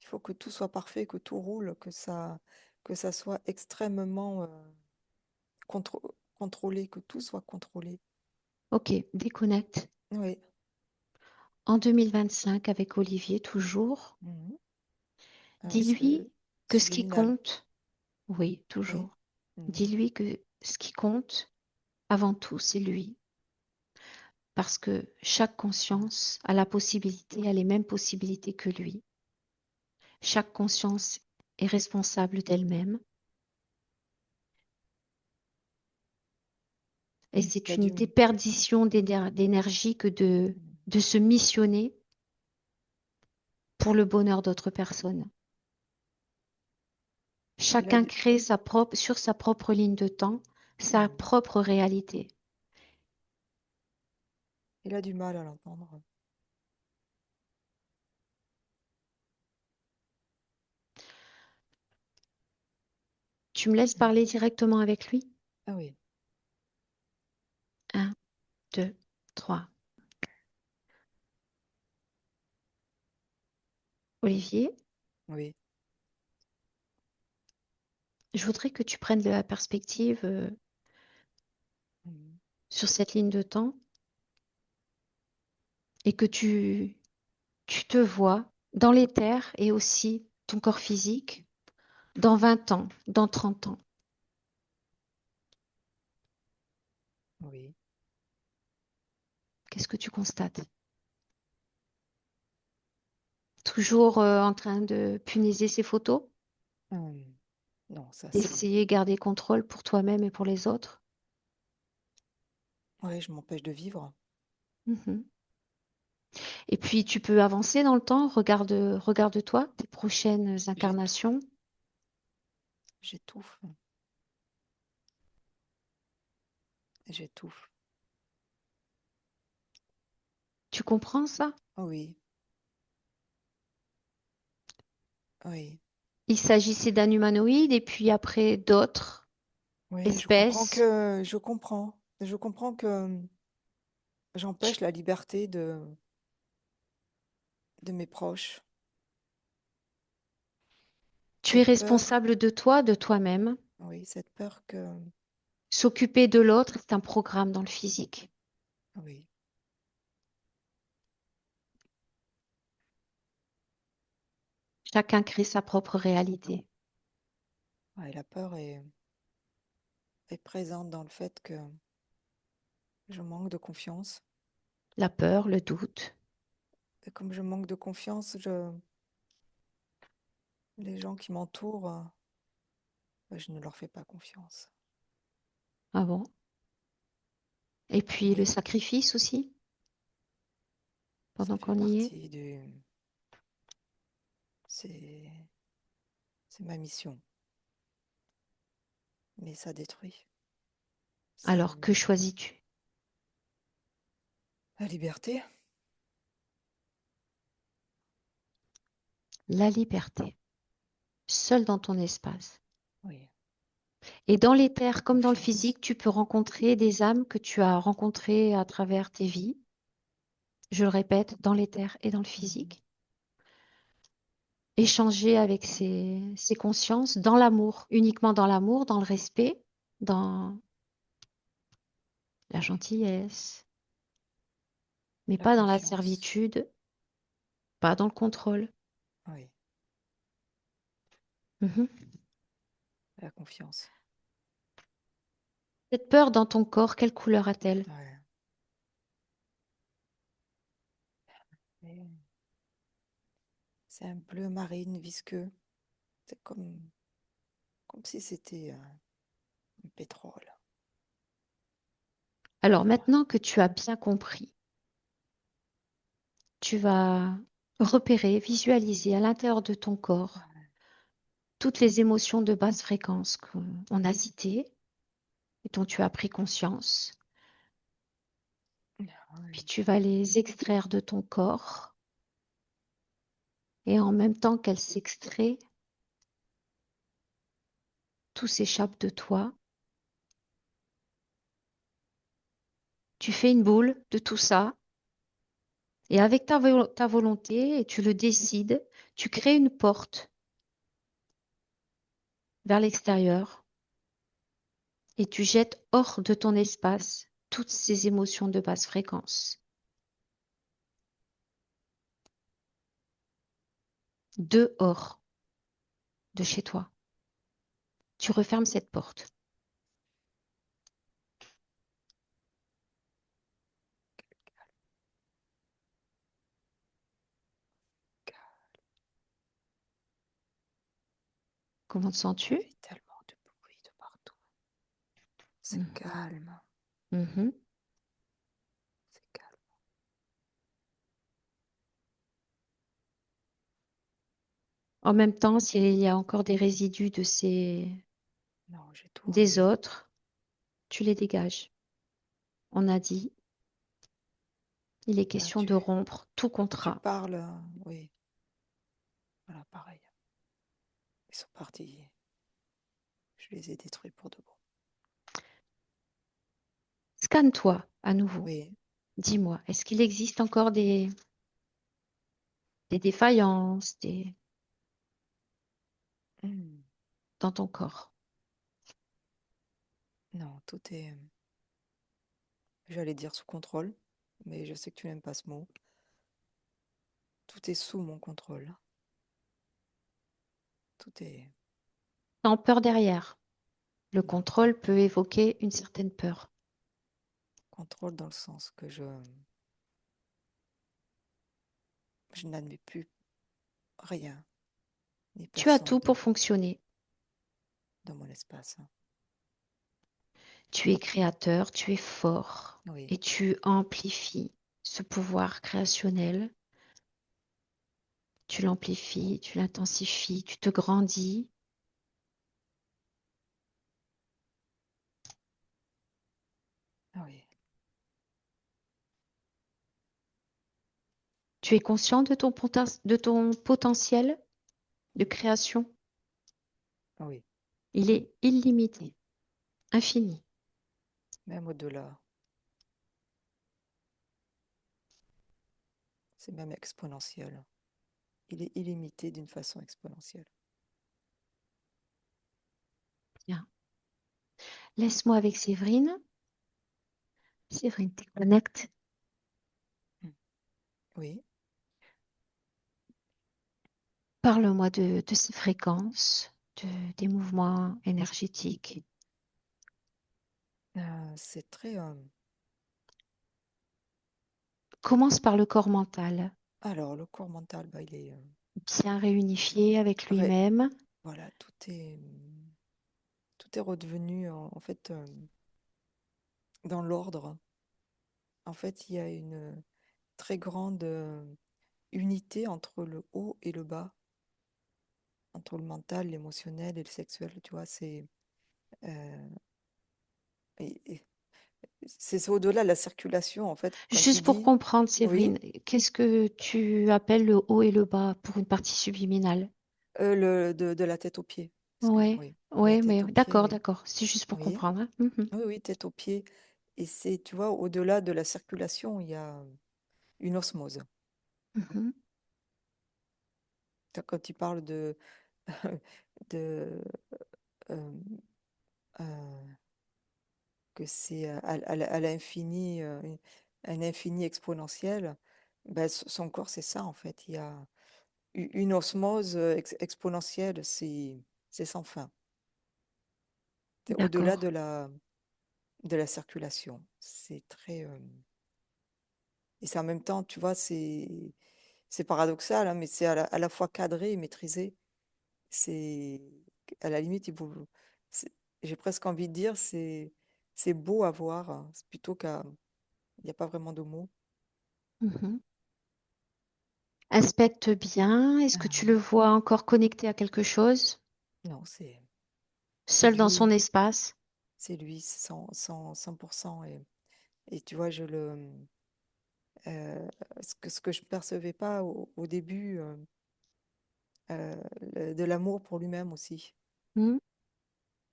[SPEAKER 2] il faut que tout soit parfait, que tout roule, que ça soit extrêmement contrôlé, que tout soit contrôlé.
[SPEAKER 1] Ok, déconnecte.
[SPEAKER 2] Oui.
[SPEAKER 1] En 2025, avec Olivier, toujours,
[SPEAKER 2] Mhm. Ah oui,
[SPEAKER 1] dis-lui que ce qui
[SPEAKER 2] subliminal.
[SPEAKER 1] compte, oui,
[SPEAKER 2] Oui.
[SPEAKER 1] toujours,
[SPEAKER 2] Mhm.
[SPEAKER 1] dis-lui que ce qui compte, avant tout, c'est lui. Parce que chaque conscience a la possibilité, a les mêmes possibilités que lui. Chaque conscience est responsable d'elle-même. Et
[SPEAKER 2] Il y
[SPEAKER 1] c'est
[SPEAKER 2] a
[SPEAKER 1] une
[SPEAKER 2] du.
[SPEAKER 1] déperdition d'énergie que de se missionner pour le bonheur d'autres personnes.
[SPEAKER 2] Il a
[SPEAKER 1] Chacun
[SPEAKER 2] du.
[SPEAKER 1] crée sur sa propre ligne de temps, sa
[SPEAKER 2] Mhm.
[SPEAKER 1] propre réalité.
[SPEAKER 2] Il a du mal à l'entendre.
[SPEAKER 1] Tu me laisses
[SPEAKER 2] Mhm.
[SPEAKER 1] parler directement avec lui?
[SPEAKER 2] Ah oui,
[SPEAKER 1] Un, deux, trois. Olivier,
[SPEAKER 2] oui.
[SPEAKER 1] je voudrais que tu prennes de la perspective
[SPEAKER 2] Mhm.
[SPEAKER 1] sur cette ligne de temps et que tu te vois dans l'éther et aussi ton corps physique dans 20 ans, dans 30 ans.
[SPEAKER 2] Oui.
[SPEAKER 1] Qu'est-ce que tu constates? Toujours en train de punaiser ces photos,
[SPEAKER 2] Non, ça c'est.
[SPEAKER 1] d'essayer de garder contrôle pour toi-même et pour les autres.
[SPEAKER 2] Ouais, je m'empêche de vivre.
[SPEAKER 1] Mhm. Et puis tu peux avancer dans le temps, regarde-toi, tes prochaines
[SPEAKER 2] J'étouffe.
[SPEAKER 1] incarnations.
[SPEAKER 2] J'étouffe. J'étouffe.
[SPEAKER 1] Tu comprends ça?
[SPEAKER 2] Oui. Oui.
[SPEAKER 1] Il s'agissait d'un humanoïde et puis après d'autres
[SPEAKER 2] Oui, je comprends
[SPEAKER 1] espèces.
[SPEAKER 2] que. Je comprends. Je comprends que
[SPEAKER 1] Tu,
[SPEAKER 2] j'empêche la liberté de mes proches.
[SPEAKER 1] tu es
[SPEAKER 2] Cette peur.
[SPEAKER 1] responsable de toi, de toi-même.
[SPEAKER 2] Oui, cette peur que.
[SPEAKER 1] S'occuper de l'autre, c'est un programme dans le physique.
[SPEAKER 2] Oui.
[SPEAKER 1] Chacun crée sa propre réalité.
[SPEAKER 2] Ouais, la peur est présente dans le fait que je manque de confiance.
[SPEAKER 1] La peur, le doute.
[SPEAKER 2] Et comme je manque de confiance, les gens qui m'entourent, je ne leur fais pas confiance.
[SPEAKER 1] Ah bon? Et puis le
[SPEAKER 2] Oui,
[SPEAKER 1] sacrifice aussi,
[SPEAKER 2] ça
[SPEAKER 1] pendant
[SPEAKER 2] fait
[SPEAKER 1] qu'on y est.
[SPEAKER 2] partie du... C'est, c'est ma mission. Mais ça détruit. Ça,
[SPEAKER 1] Alors, que choisis-tu?
[SPEAKER 2] la liberté,
[SPEAKER 1] La liberté, seul dans ton espace.
[SPEAKER 2] oui,
[SPEAKER 1] Et dans l'éther,
[SPEAKER 2] la
[SPEAKER 1] comme dans le
[SPEAKER 2] confiance.
[SPEAKER 1] physique, tu peux rencontrer des âmes que tu as rencontrées à travers tes vies. Je le répète, dans l'éther et dans le
[SPEAKER 2] Mhm.
[SPEAKER 1] physique. Échanger avec ces consciences dans l'amour, uniquement dans l'amour, dans le respect, dans la gentillesse, mais
[SPEAKER 2] La
[SPEAKER 1] pas dans la
[SPEAKER 2] confiance,
[SPEAKER 1] servitude, pas dans le contrôle.
[SPEAKER 2] oui,
[SPEAKER 1] Mhm.
[SPEAKER 2] la confiance.
[SPEAKER 1] Cette peur dans ton corps, quelle couleur a-t-elle?
[SPEAKER 2] Ouais. Et c'est un bleu marine visqueux. C'est comme si c'était un pétrole
[SPEAKER 1] Alors
[SPEAKER 2] pur.
[SPEAKER 1] maintenant que tu as bien compris, tu vas repérer, visualiser à l'intérieur de ton corps
[SPEAKER 2] Ouais.
[SPEAKER 1] toutes les émotions de basse fréquence qu'on a citées et dont tu as pris conscience. Puis
[SPEAKER 2] Oui.
[SPEAKER 1] tu vas les extraire de ton corps et en même temps qu'elles s'extraient, tout s'échappe de toi. Tu fais une boule de tout ça et avec ta volonté, et tu le décides, tu crées une porte vers l'extérieur et tu jettes hors de ton espace toutes ces émotions de basse fréquence. Dehors de chez toi. Tu refermes cette porte. Comment te
[SPEAKER 2] Il y
[SPEAKER 1] sens-tu?
[SPEAKER 2] avait tellement de bruit de partout. C'est
[SPEAKER 1] Mhm.
[SPEAKER 2] calme,
[SPEAKER 1] Mhm.
[SPEAKER 2] c'est calme.
[SPEAKER 1] En même temps, s'il y a encore des résidus de
[SPEAKER 2] Non, j'ai tout
[SPEAKER 1] des
[SPEAKER 2] enlevé.
[SPEAKER 1] autres, tu les dégages. On a dit, il est
[SPEAKER 2] Là,
[SPEAKER 1] question de rompre tout
[SPEAKER 2] tu
[SPEAKER 1] contrat.
[SPEAKER 2] parles, oui, voilà, pareil. Ils sont partis. Je les ai détruits pour de bon.
[SPEAKER 1] Scanne-toi à nouveau.
[SPEAKER 2] Oui.
[SPEAKER 1] Dis-moi, est-ce qu'il existe encore des défaillances
[SPEAKER 2] Hmm.
[SPEAKER 1] dans ton corps?
[SPEAKER 2] Non, tout est, j'allais dire sous contrôle, mais je sais que tu n'aimes pas ce mot. Tout est sous mon contrôle. Tout est
[SPEAKER 1] Sans peur derrière. Le
[SPEAKER 2] non, pas de
[SPEAKER 1] contrôle peut
[SPEAKER 2] peur.
[SPEAKER 1] évoquer une certaine peur.
[SPEAKER 2] Contrôle dans le sens que je n'admets plus rien ni
[SPEAKER 1] Tu as
[SPEAKER 2] personne
[SPEAKER 1] tout pour fonctionner.
[SPEAKER 2] dans mon espace.
[SPEAKER 1] Tu es créateur, tu es fort
[SPEAKER 2] Oui,
[SPEAKER 1] et tu amplifies ce pouvoir créationnel. Tu l'amplifies, tu l'intensifies, tu te grandis.
[SPEAKER 2] oui,
[SPEAKER 1] Tu es conscient de de ton potentiel de création.
[SPEAKER 2] oui.
[SPEAKER 1] Il est illimité, infini.
[SPEAKER 2] Même au-delà, c'est même exponentiel. Il est illimité d'une façon exponentielle.
[SPEAKER 1] Bien. Laisse-moi avec Séverine. Séverine, tu connectes.
[SPEAKER 2] Mm. Oui,
[SPEAKER 1] Parle-moi de ces fréquences, des mouvements énergétiques.
[SPEAKER 2] C'est très...
[SPEAKER 1] Commence par le corps mental,
[SPEAKER 2] Alors, le corps mental, bah, il est...
[SPEAKER 1] bien réunifié avec
[SPEAKER 2] ré-
[SPEAKER 1] lui-même.
[SPEAKER 2] voilà, tout est redevenu, en fait, dans l'ordre. En fait, il y a une très grande unité entre le haut et le bas, entre le mental, l'émotionnel et le sexuel, tu vois, euh, et c'est au-delà de la circulation, en fait, quand tu
[SPEAKER 1] Juste pour
[SPEAKER 2] dis,
[SPEAKER 1] comprendre,
[SPEAKER 2] oui,
[SPEAKER 1] Séverine, qu'est-ce que tu appelles le haut et le bas pour une partie subliminale?
[SPEAKER 2] de la tête aux pieds,
[SPEAKER 1] Ouais,
[SPEAKER 2] oui, de la
[SPEAKER 1] ouais,
[SPEAKER 2] tête
[SPEAKER 1] mais
[SPEAKER 2] aux pieds,
[SPEAKER 1] d'accord,
[SPEAKER 2] oui,
[SPEAKER 1] d'accord. C'est juste pour
[SPEAKER 2] oui,
[SPEAKER 1] comprendre, hein. Mhm,
[SPEAKER 2] oui, oui, tête aux pieds, et c'est, tu vois, au-delà de la circulation, il y a une osmose.
[SPEAKER 1] mhm.
[SPEAKER 2] Quand tu parles de euh, euh, que c'est à l'infini, un infini exponentiel, ben, son corps, c'est ça, en fait. Il y a une osmose exponentielle, c'est sans fin. C'est au-delà
[SPEAKER 1] D'accord.
[SPEAKER 2] de la circulation. C'est très... et c'est en même temps, tu vois, c'est paradoxal, hein, mais c'est à la fois cadré et maîtrisé. C'est à la limite, c'est- j'ai presque envie de dire, c'est beau à voir, hein, c'est plutôt qu'à... Il n'y a pas vraiment de mots.
[SPEAKER 1] Mhm. Inspecte bien. Est-ce que tu le vois encore connecté à quelque chose?
[SPEAKER 2] Non, c'est
[SPEAKER 1] Seul dans son
[SPEAKER 2] lui,
[SPEAKER 1] espace?
[SPEAKER 2] c'est lui, 100%. Et tu vois, euh, ce que je percevais pas au début, de l'amour pour lui-même aussi.
[SPEAKER 1] Hmm.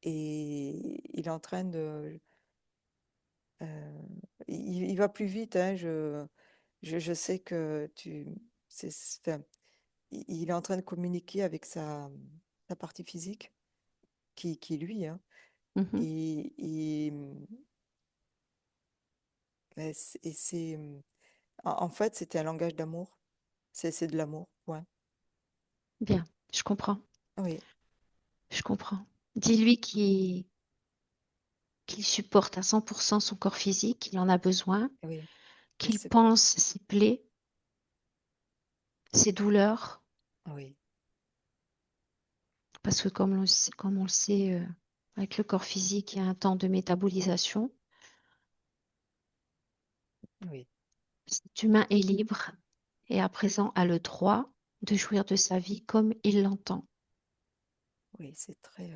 [SPEAKER 2] Et il est en train de, il va plus vite, hein, je sais que enfin, il est en train de communiquer avec sa partie physique, qui est lui, hein,
[SPEAKER 1] Mhm.
[SPEAKER 2] et, et c'est, en fait, c'était un langage d'amour. C'est de l'amour, point.
[SPEAKER 1] Bien, je comprends.
[SPEAKER 2] Oui,
[SPEAKER 1] Je comprends. Dis-lui qu'il supporte à 100% son corps physique, qu'il en a besoin,
[SPEAKER 2] oui. Et
[SPEAKER 1] qu'il pense ses plaies, ses douleurs,
[SPEAKER 2] oui,
[SPEAKER 1] parce que comme on le sait, avec le corps physique, il y a un temps de métabolisation.
[SPEAKER 2] oui,
[SPEAKER 1] Cet humain est libre et à présent a le droit de jouir de sa vie comme il l'entend.
[SPEAKER 2] oui, c'est très.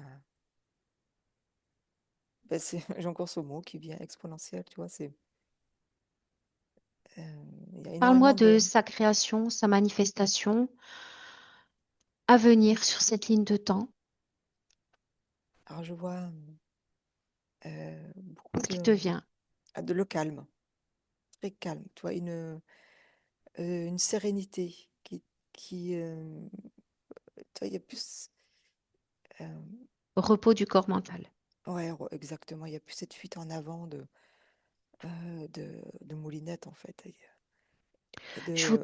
[SPEAKER 2] Ben, j'ai encore ce mot qui vient exponentiel, tu vois. Il y a
[SPEAKER 1] Parle-moi
[SPEAKER 2] énormément
[SPEAKER 1] de
[SPEAKER 2] de.
[SPEAKER 1] sa création, sa manifestation à venir sur cette ligne de temps.
[SPEAKER 2] Alors, je vois beaucoup
[SPEAKER 1] Qu'est-ce qui te vient?
[SPEAKER 2] de le calme, très calme, tu vois, une sérénité qui tu vois, il y a plus. euh,
[SPEAKER 1] Repos du corps mental.
[SPEAKER 2] ouais, exactement, il y a plus cette fuite en avant de moulinette, en fait. Et
[SPEAKER 1] Je vous...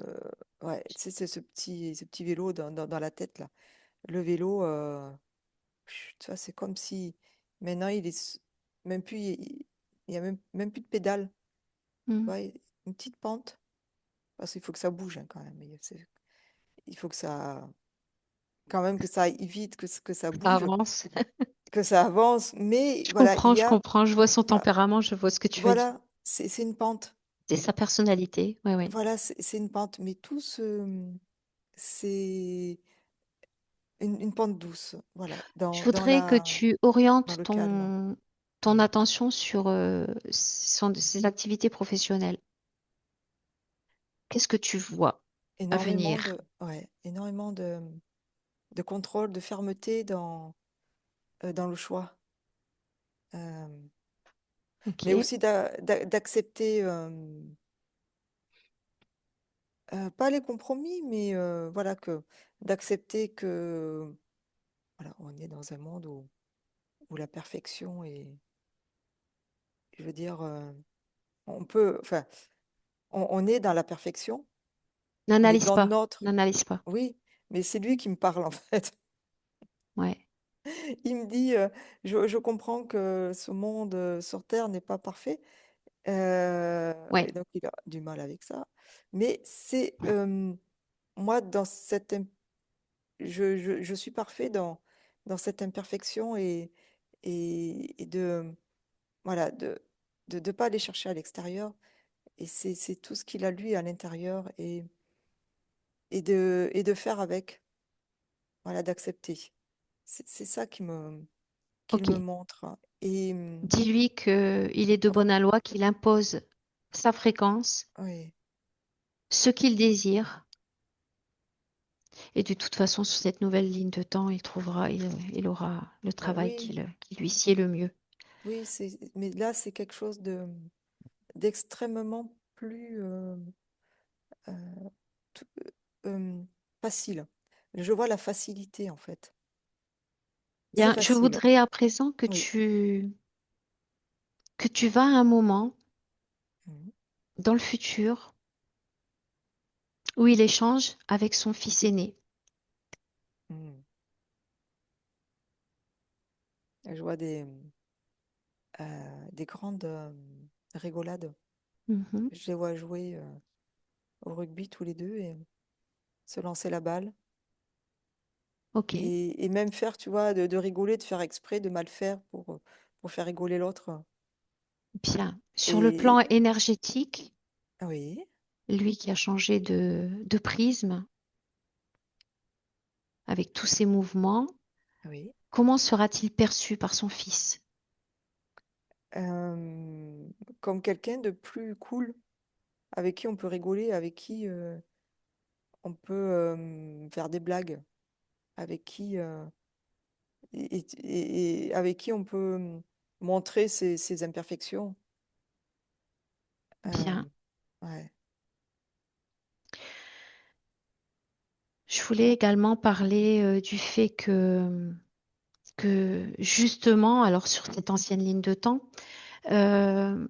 [SPEAKER 2] ouais, tu sais, c'est ce petit vélo dans la tête, là. Le vélo, tu vois, c'est comme si maintenant, même plus, il y a même plus de pédale. Tu
[SPEAKER 1] Hmm,
[SPEAKER 2] vois, une petite pente, parce qu'il faut que ça bouge, hein, quand même. Il faut que ça, quand même, que ça aille vite, que ça
[SPEAKER 1] ça
[SPEAKER 2] bouge,
[SPEAKER 1] avance.
[SPEAKER 2] que ça avance. Mais voilà, il y
[SPEAKER 1] Je
[SPEAKER 2] a,
[SPEAKER 1] comprends, je vois son
[SPEAKER 2] voilà,
[SPEAKER 1] tempérament, je vois ce que tu veux dire.
[SPEAKER 2] voilà, c'est une pente.
[SPEAKER 1] C'est sa personnalité, oui, oui.
[SPEAKER 2] Voilà, c'est une pente. Mais c'est une pente douce. Voilà,
[SPEAKER 1] Je voudrais que tu orientes
[SPEAKER 2] dans le calme.
[SPEAKER 1] ton
[SPEAKER 2] Oui.
[SPEAKER 1] attention sur ses activités professionnelles. Qu'est-ce que tu vois à venir?
[SPEAKER 2] Ouais, énormément de contrôle, de fermeté dans le choix. Euh, mais
[SPEAKER 1] Ok.
[SPEAKER 2] aussi d'accepter, pas les compromis, mais voilà, d'accepter que voilà, on est dans un monde où la perfection est, je veux dire, enfin, on est dans la perfection, mais
[SPEAKER 1] N'analyse
[SPEAKER 2] dans
[SPEAKER 1] pas,
[SPEAKER 2] notre,
[SPEAKER 1] n'analyse pas.
[SPEAKER 2] oui, mais c'est lui qui me parle en fait.
[SPEAKER 1] Ouais,
[SPEAKER 2] Il me dit, je comprends que ce monde, sur terre n'est pas parfait,
[SPEAKER 1] ouais,
[SPEAKER 2] et donc il a du mal avec ça. Mais c'est, moi dans cette im je suis parfait dans cette imperfection et de, voilà, de pas aller chercher à l'extérieur et c'est tout ce qu'il a lui à l'intérieur et de faire avec, voilà, d'accepter. C'est ça qu'il
[SPEAKER 1] ok.
[SPEAKER 2] me montre et
[SPEAKER 1] Dis-lui qu'il est de
[SPEAKER 2] av
[SPEAKER 1] bon aloi, qu'il impose sa fréquence,
[SPEAKER 2] oui,
[SPEAKER 1] ce qu'il désire. Et de toute façon, sur cette nouvelle ligne de temps, il aura le
[SPEAKER 2] bah,
[SPEAKER 1] travail
[SPEAKER 2] oui,
[SPEAKER 1] qui lui sied le mieux.
[SPEAKER 2] oui, mais là, c'est quelque chose d'extrêmement plus, t facile. Je vois la facilité, en fait. C'est
[SPEAKER 1] Bien, je
[SPEAKER 2] facile.
[SPEAKER 1] voudrais à présent
[SPEAKER 2] Oui.
[SPEAKER 1] que tu vas à un moment
[SPEAKER 2] Mmh.
[SPEAKER 1] dans le futur où il échange avec son fils aîné.
[SPEAKER 2] Mmh. Je vois des grandes, rigolades.
[SPEAKER 1] Mhm.
[SPEAKER 2] Je les vois jouer, au rugby tous les 2 et se lancer la balle
[SPEAKER 1] Ok,
[SPEAKER 2] et même faire, tu vois, de rigoler, de faire exprès, de mal faire pour faire rigoler l'autre
[SPEAKER 1] bien. Sur le plan
[SPEAKER 2] et
[SPEAKER 1] énergétique,
[SPEAKER 2] oui,
[SPEAKER 1] lui qui a changé de prisme avec tous ses mouvements,
[SPEAKER 2] oui.
[SPEAKER 1] comment sera-t-il perçu par son fils?
[SPEAKER 2] Comme quelqu'un de plus cool, avec qui on peut rigoler, avec qui, on peut, faire des blagues, avec qui, et avec qui on peut, montrer ses imperfections.
[SPEAKER 1] Bien.
[SPEAKER 2] Hem, ouais.
[SPEAKER 1] Je voulais également parler du fait que justement, alors sur cette ancienne ligne de temps, euh,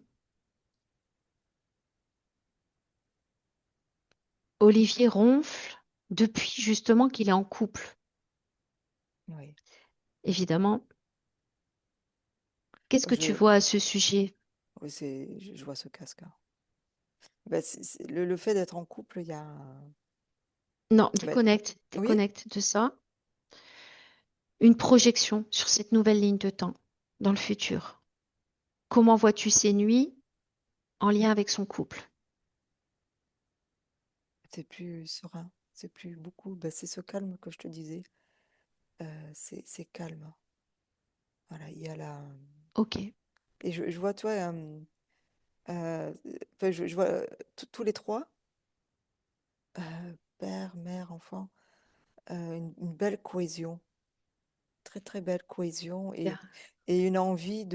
[SPEAKER 1] Olivier ronfle depuis justement qu'il est en couple.
[SPEAKER 2] Oui.
[SPEAKER 1] Évidemment, qu'est-ce que tu
[SPEAKER 2] Je
[SPEAKER 1] vois à ce sujet?
[SPEAKER 2] oui, je vois ce casque, hein. Bah, c'est le fait d'être en couple, il y a
[SPEAKER 1] Non,
[SPEAKER 2] bah, oui,
[SPEAKER 1] déconnecte de ça. Une projection sur cette nouvelle ligne de temps dans le futur. Comment vois-tu ces nuits en lien avec son couple?
[SPEAKER 2] c'est plus serein, c'est plus beaucoup, bah, c'est ce calme que je te disais, c'est calme. Voilà, il y a la
[SPEAKER 1] Ok,
[SPEAKER 2] et je vois, toi, enfin, je vois, tous les 3, père, mère, enfant, une belle cohésion, très, très belle cohésion
[SPEAKER 1] bien.
[SPEAKER 2] et une envie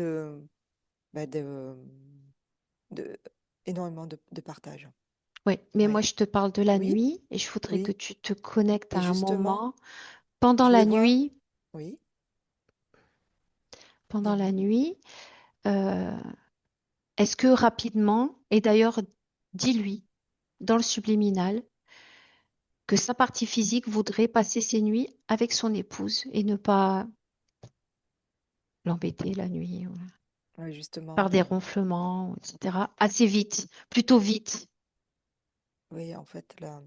[SPEAKER 2] bah, de énormément de partage.
[SPEAKER 1] Oui, mais moi
[SPEAKER 2] Ouais.
[SPEAKER 1] je te parle de la
[SPEAKER 2] Oui,
[SPEAKER 1] nuit et je voudrais que
[SPEAKER 2] oui,
[SPEAKER 1] tu te connectes à
[SPEAKER 2] et
[SPEAKER 1] un
[SPEAKER 2] justement,
[SPEAKER 1] moment pendant
[SPEAKER 2] je les
[SPEAKER 1] la
[SPEAKER 2] vois,
[SPEAKER 1] nuit,
[SPEAKER 2] oui,
[SPEAKER 1] pendant la
[SPEAKER 2] dis-moi.
[SPEAKER 1] nuit. euh, Est-ce que rapidement, et d'ailleurs, dis-lui dans le subliminal que sa partie physique voudrait passer ses nuits avec son épouse et ne pas l'embêter la nuit
[SPEAKER 2] Ouais, justement,
[SPEAKER 1] par des ronflements, etc. Assez vite, plutôt vite.
[SPEAKER 2] oui, en fait, là,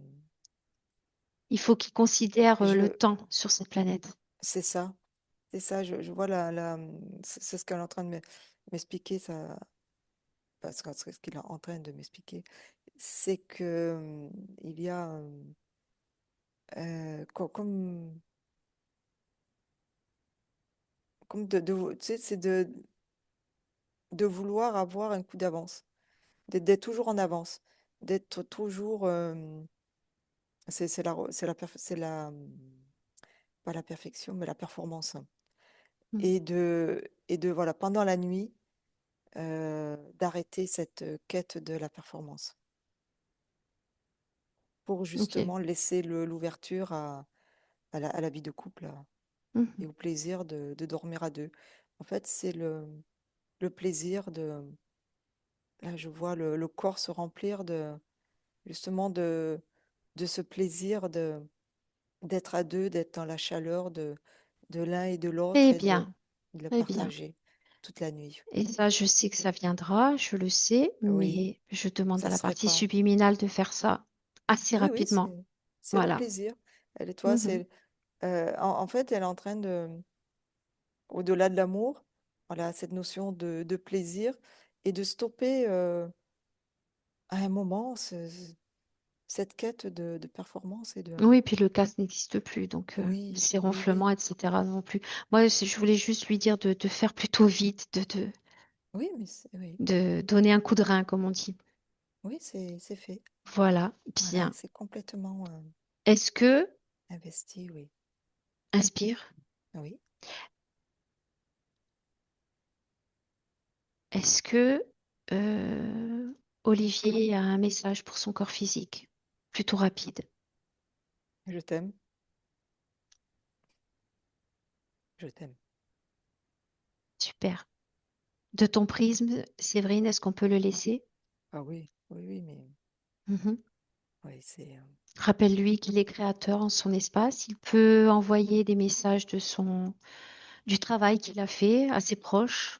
[SPEAKER 1] Il faut qu'il considère le
[SPEAKER 2] je,
[SPEAKER 1] temps sur cette planète.
[SPEAKER 2] c'est ça, je vois c'est ce qu'elle est en train de m'expliquer, ça, parce que ce qu'il est en train de m'expliquer, c'est que il y a, comme tu sais, c'est de vouloir avoir un coup d'avance, d'être toujours en avance, d'être toujours, c'est la, pas la perfection, mais la performance.
[SPEAKER 1] Hmm.
[SPEAKER 2] Et de voilà, pendant la nuit, d'arrêter cette quête de la performance pour
[SPEAKER 1] Ok.
[SPEAKER 2] justement laisser l'ouverture à la vie de couple
[SPEAKER 1] Mhm.
[SPEAKER 2] et au plaisir de dormir à deux. En fait, c'est le plaisir là, je vois le corps se remplir justement de ce plaisir d'être à deux, d'être dans la chaleur de l'un et de l'autre
[SPEAKER 1] Très
[SPEAKER 2] et
[SPEAKER 1] bien,
[SPEAKER 2] de le
[SPEAKER 1] très bien.
[SPEAKER 2] partager toute la nuit.
[SPEAKER 1] Et ça, je sais que ça viendra, je le sais,
[SPEAKER 2] Oui,
[SPEAKER 1] mais je demande à
[SPEAKER 2] ça
[SPEAKER 1] la
[SPEAKER 2] serait
[SPEAKER 1] partie
[SPEAKER 2] pas.
[SPEAKER 1] subliminale de faire ça assez
[SPEAKER 2] Oui, oui,
[SPEAKER 1] rapidement.
[SPEAKER 2] c'est le
[SPEAKER 1] Voilà.
[SPEAKER 2] plaisir. Elle et toi,
[SPEAKER 1] Mhm.
[SPEAKER 2] c'est en fait, elle est en train de, au-delà de l'amour, voilà, cette notion de plaisir et de stopper à un moment cette quête de performance et de.
[SPEAKER 1] Oui, puis le casque n'existe plus, donc
[SPEAKER 2] Oui,
[SPEAKER 1] ces
[SPEAKER 2] oui, oui,
[SPEAKER 1] ronflements, etc. non plus. Moi, je voulais juste lui dire de faire plutôt vite,
[SPEAKER 2] oui, mais oui,
[SPEAKER 1] de donner un coup de rein, comme on dit.
[SPEAKER 2] oui, c'est fait.
[SPEAKER 1] Voilà,
[SPEAKER 2] Voilà,
[SPEAKER 1] bien.
[SPEAKER 2] c'est complètement
[SPEAKER 1] Est-ce que,
[SPEAKER 2] investi, oui,
[SPEAKER 1] inspire,
[SPEAKER 2] oui.
[SPEAKER 1] est-ce que Olivier a un message pour son corps physique? Plutôt rapide.
[SPEAKER 2] Je t'aime, je t'aime.
[SPEAKER 1] Super. De ton prisme, Séverine, est-ce qu'on peut le laisser?
[SPEAKER 2] Ah oui, oui, oui, mais
[SPEAKER 1] Mhm.
[SPEAKER 2] oui, c'est
[SPEAKER 1] Rappelle-lui qu'il est créateur en son espace. Il peut envoyer des messages du travail qu'il a fait à ses proches,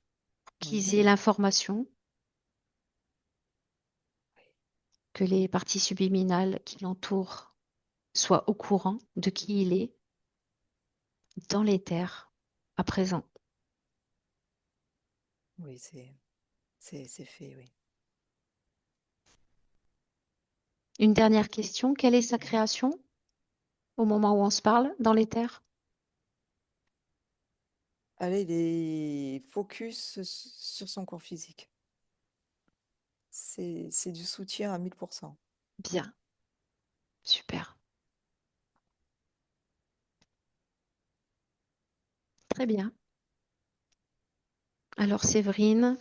[SPEAKER 2] oui,
[SPEAKER 1] qu'ils aient l'information,
[SPEAKER 2] oui,
[SPEAKER 1] que les parties subliminales qui l'entourent soient au courant de qui il est dans l'éther à présent.
[SPEAKER 2] oui, c'est fait, oui.
[SPEAKER 1] Une dernière question. Quelle est sa création au moment où on se parle dans l'éther?
[SPEAKER 2] Allez, il est focus sur son corps physique. C'est du soutien à 1000%.
[SPEAKER 1] Bien. Super. Très bien. Alors, Séverine,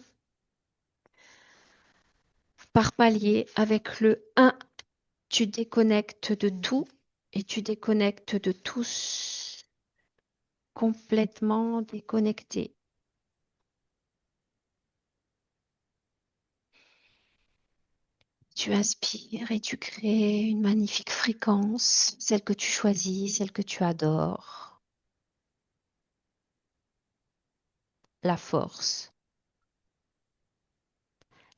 [SPEAKER 1] par palier, avec le 1, tu déconnectes de tout et tu déconnectes de tous complètement déconnecté. Tu inspires et tu crées une magnifique fréquence, celle que tu choisis, celle que tu adores, la force,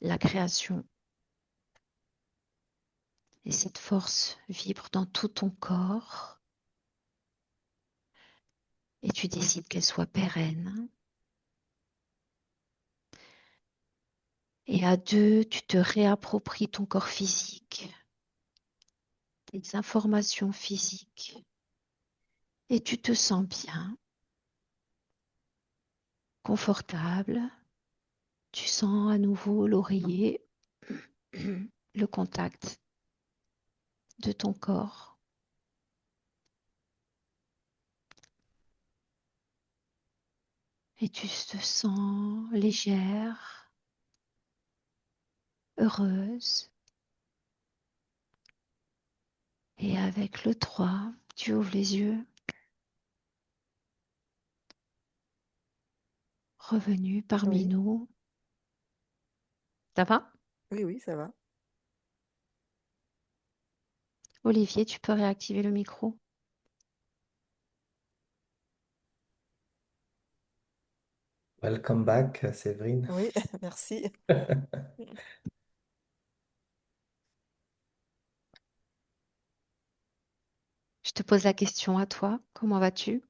[SPEAKER 1] la création. Et cette force vibre dans tout ton corps et tu décides qu'elle soit pérenne. Et à deux, tu te réappropries ton corps physique, tes informations physiques et tu te sens bien, confortable. Tu sens à nouveau l'oreiller, le contact de ton corps. Et tu te sens légère, heureuse. Et avec le 3, tu ouvres les yeux, revenu parmi
[SPEAKER 2] Oui,
[SPEAKER 1] nous. Ça va?
[SPEAKER 2] oui, oui, ça va.
[SPEAKER 1] Olivier, tu peux réactiver le micro.
[SPEAKER 3] Welcome back, Séverine.
[SPEAKER 2] Oui, merci.
[SPEAKER 1] Je te pose la question à toi. Comment vas-tu?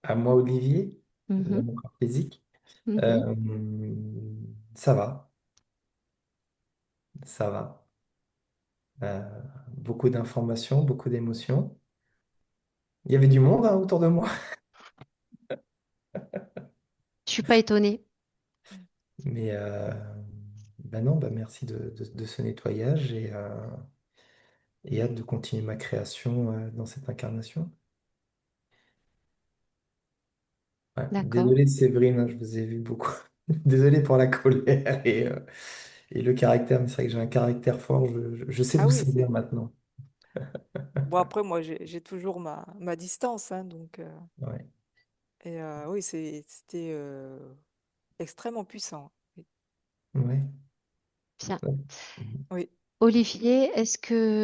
[SPEAKER 3] À moi, Olivier, dans
[SPEAKER 1] Mhm,
[SPEAKER 3] mon corps physique.
[SPEAKER 1] mhm.
[SPEAKER 3] Euh, ça va, ça va. Euh, Beaucoup d'informations, beaucoup d'émotions. Il y avait du monde hein, autour de moi,
[SPEAKER 1] Je suis pas étonnée.
[SPEAKER 3] mais ben non, bah merci de ce nettoyage et hâte de continuer ma création dans cette incarnation. Ouais.
[SPEAKER 1] D'accord.
[SPEAKER 3] Désolé, Séverine, hein, je vous ai vu beaucoup. Désolé pour la colère et le caractère, mais c'est vrai que j'ai un caractère fort, je sais
[SPEAKER 2] Ah
[SPEAKER 3] vous
[SPEAKER 2] oui,
[SPEAKER 3] saisir
[SPEAKER 2] c'est.
[SPEAKER 3] maintenant.
[SPEAKER 2] Bon, après, moi, j'ai toujours ma distance, hein, donc.
[SPEAKER 3] Ouais.
[SPEAKER 2] Et oui, c'était extrêmement puissant. Oui.
[SPEAKER 1] Bien.
[SPEAKER 3] Ouais.
[SPEAKER 2] Oui.
[SPEAKER 1] Olivier, est-ce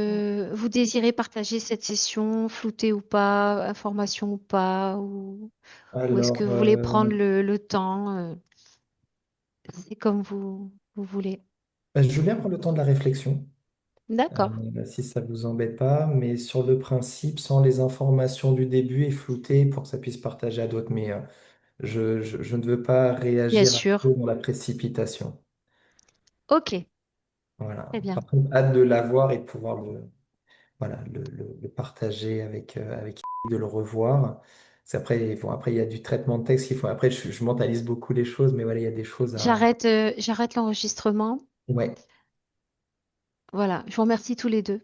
[SPEAKER 2] Mm.
[SPEAKER 1] que vous désirez partager cette session, floutée ou pas, information ou pas, ou est-ce que
[SPEAKER 3] Alors,
[SPEAKER 1] vous voulez prendre le temps? C'est comme vous voulez.
[SPEAKER 3] bah, je veux bien prendre le temps de la réflexion,
[SPEAKER 1] D'accord.
[SPEAKER 3] si ça vous embête pas, mais sur le principe, sans les informations du début et flouter pour que ça puisse partager à d'autres. Mais je ne veux pas
[SPEAKER 1] Bien
[SPEAKER 3] réagir à
[SPEAKER 1] sûr.
[SPEAKER 3] chaud dans la précipitation.
[SPEAKER 1] Ok,
[SPEAKER 3] Voilà.
[SPEAKER 1] très bien.
[SPEAKER 3] Par contre, hâte de l'avoir et de pouvoir voilà, le partager avec de le revoir. C'est après, bon, après, il y a du traitement de texte qu'il faut. Après, je mentalise beaucoup les choses, mais voilà, il y a des choses à.
[SPEAKER 1] J'arrête l'enregistrement.
[SPEAKER 3] Ouais.
[SPEAKER 1] Voilà, je vous remercie tous les deux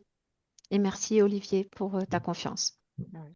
[SPEAKER 1] et merci Olivier pour ta confiance.
[SPEAKER 2] Ouais.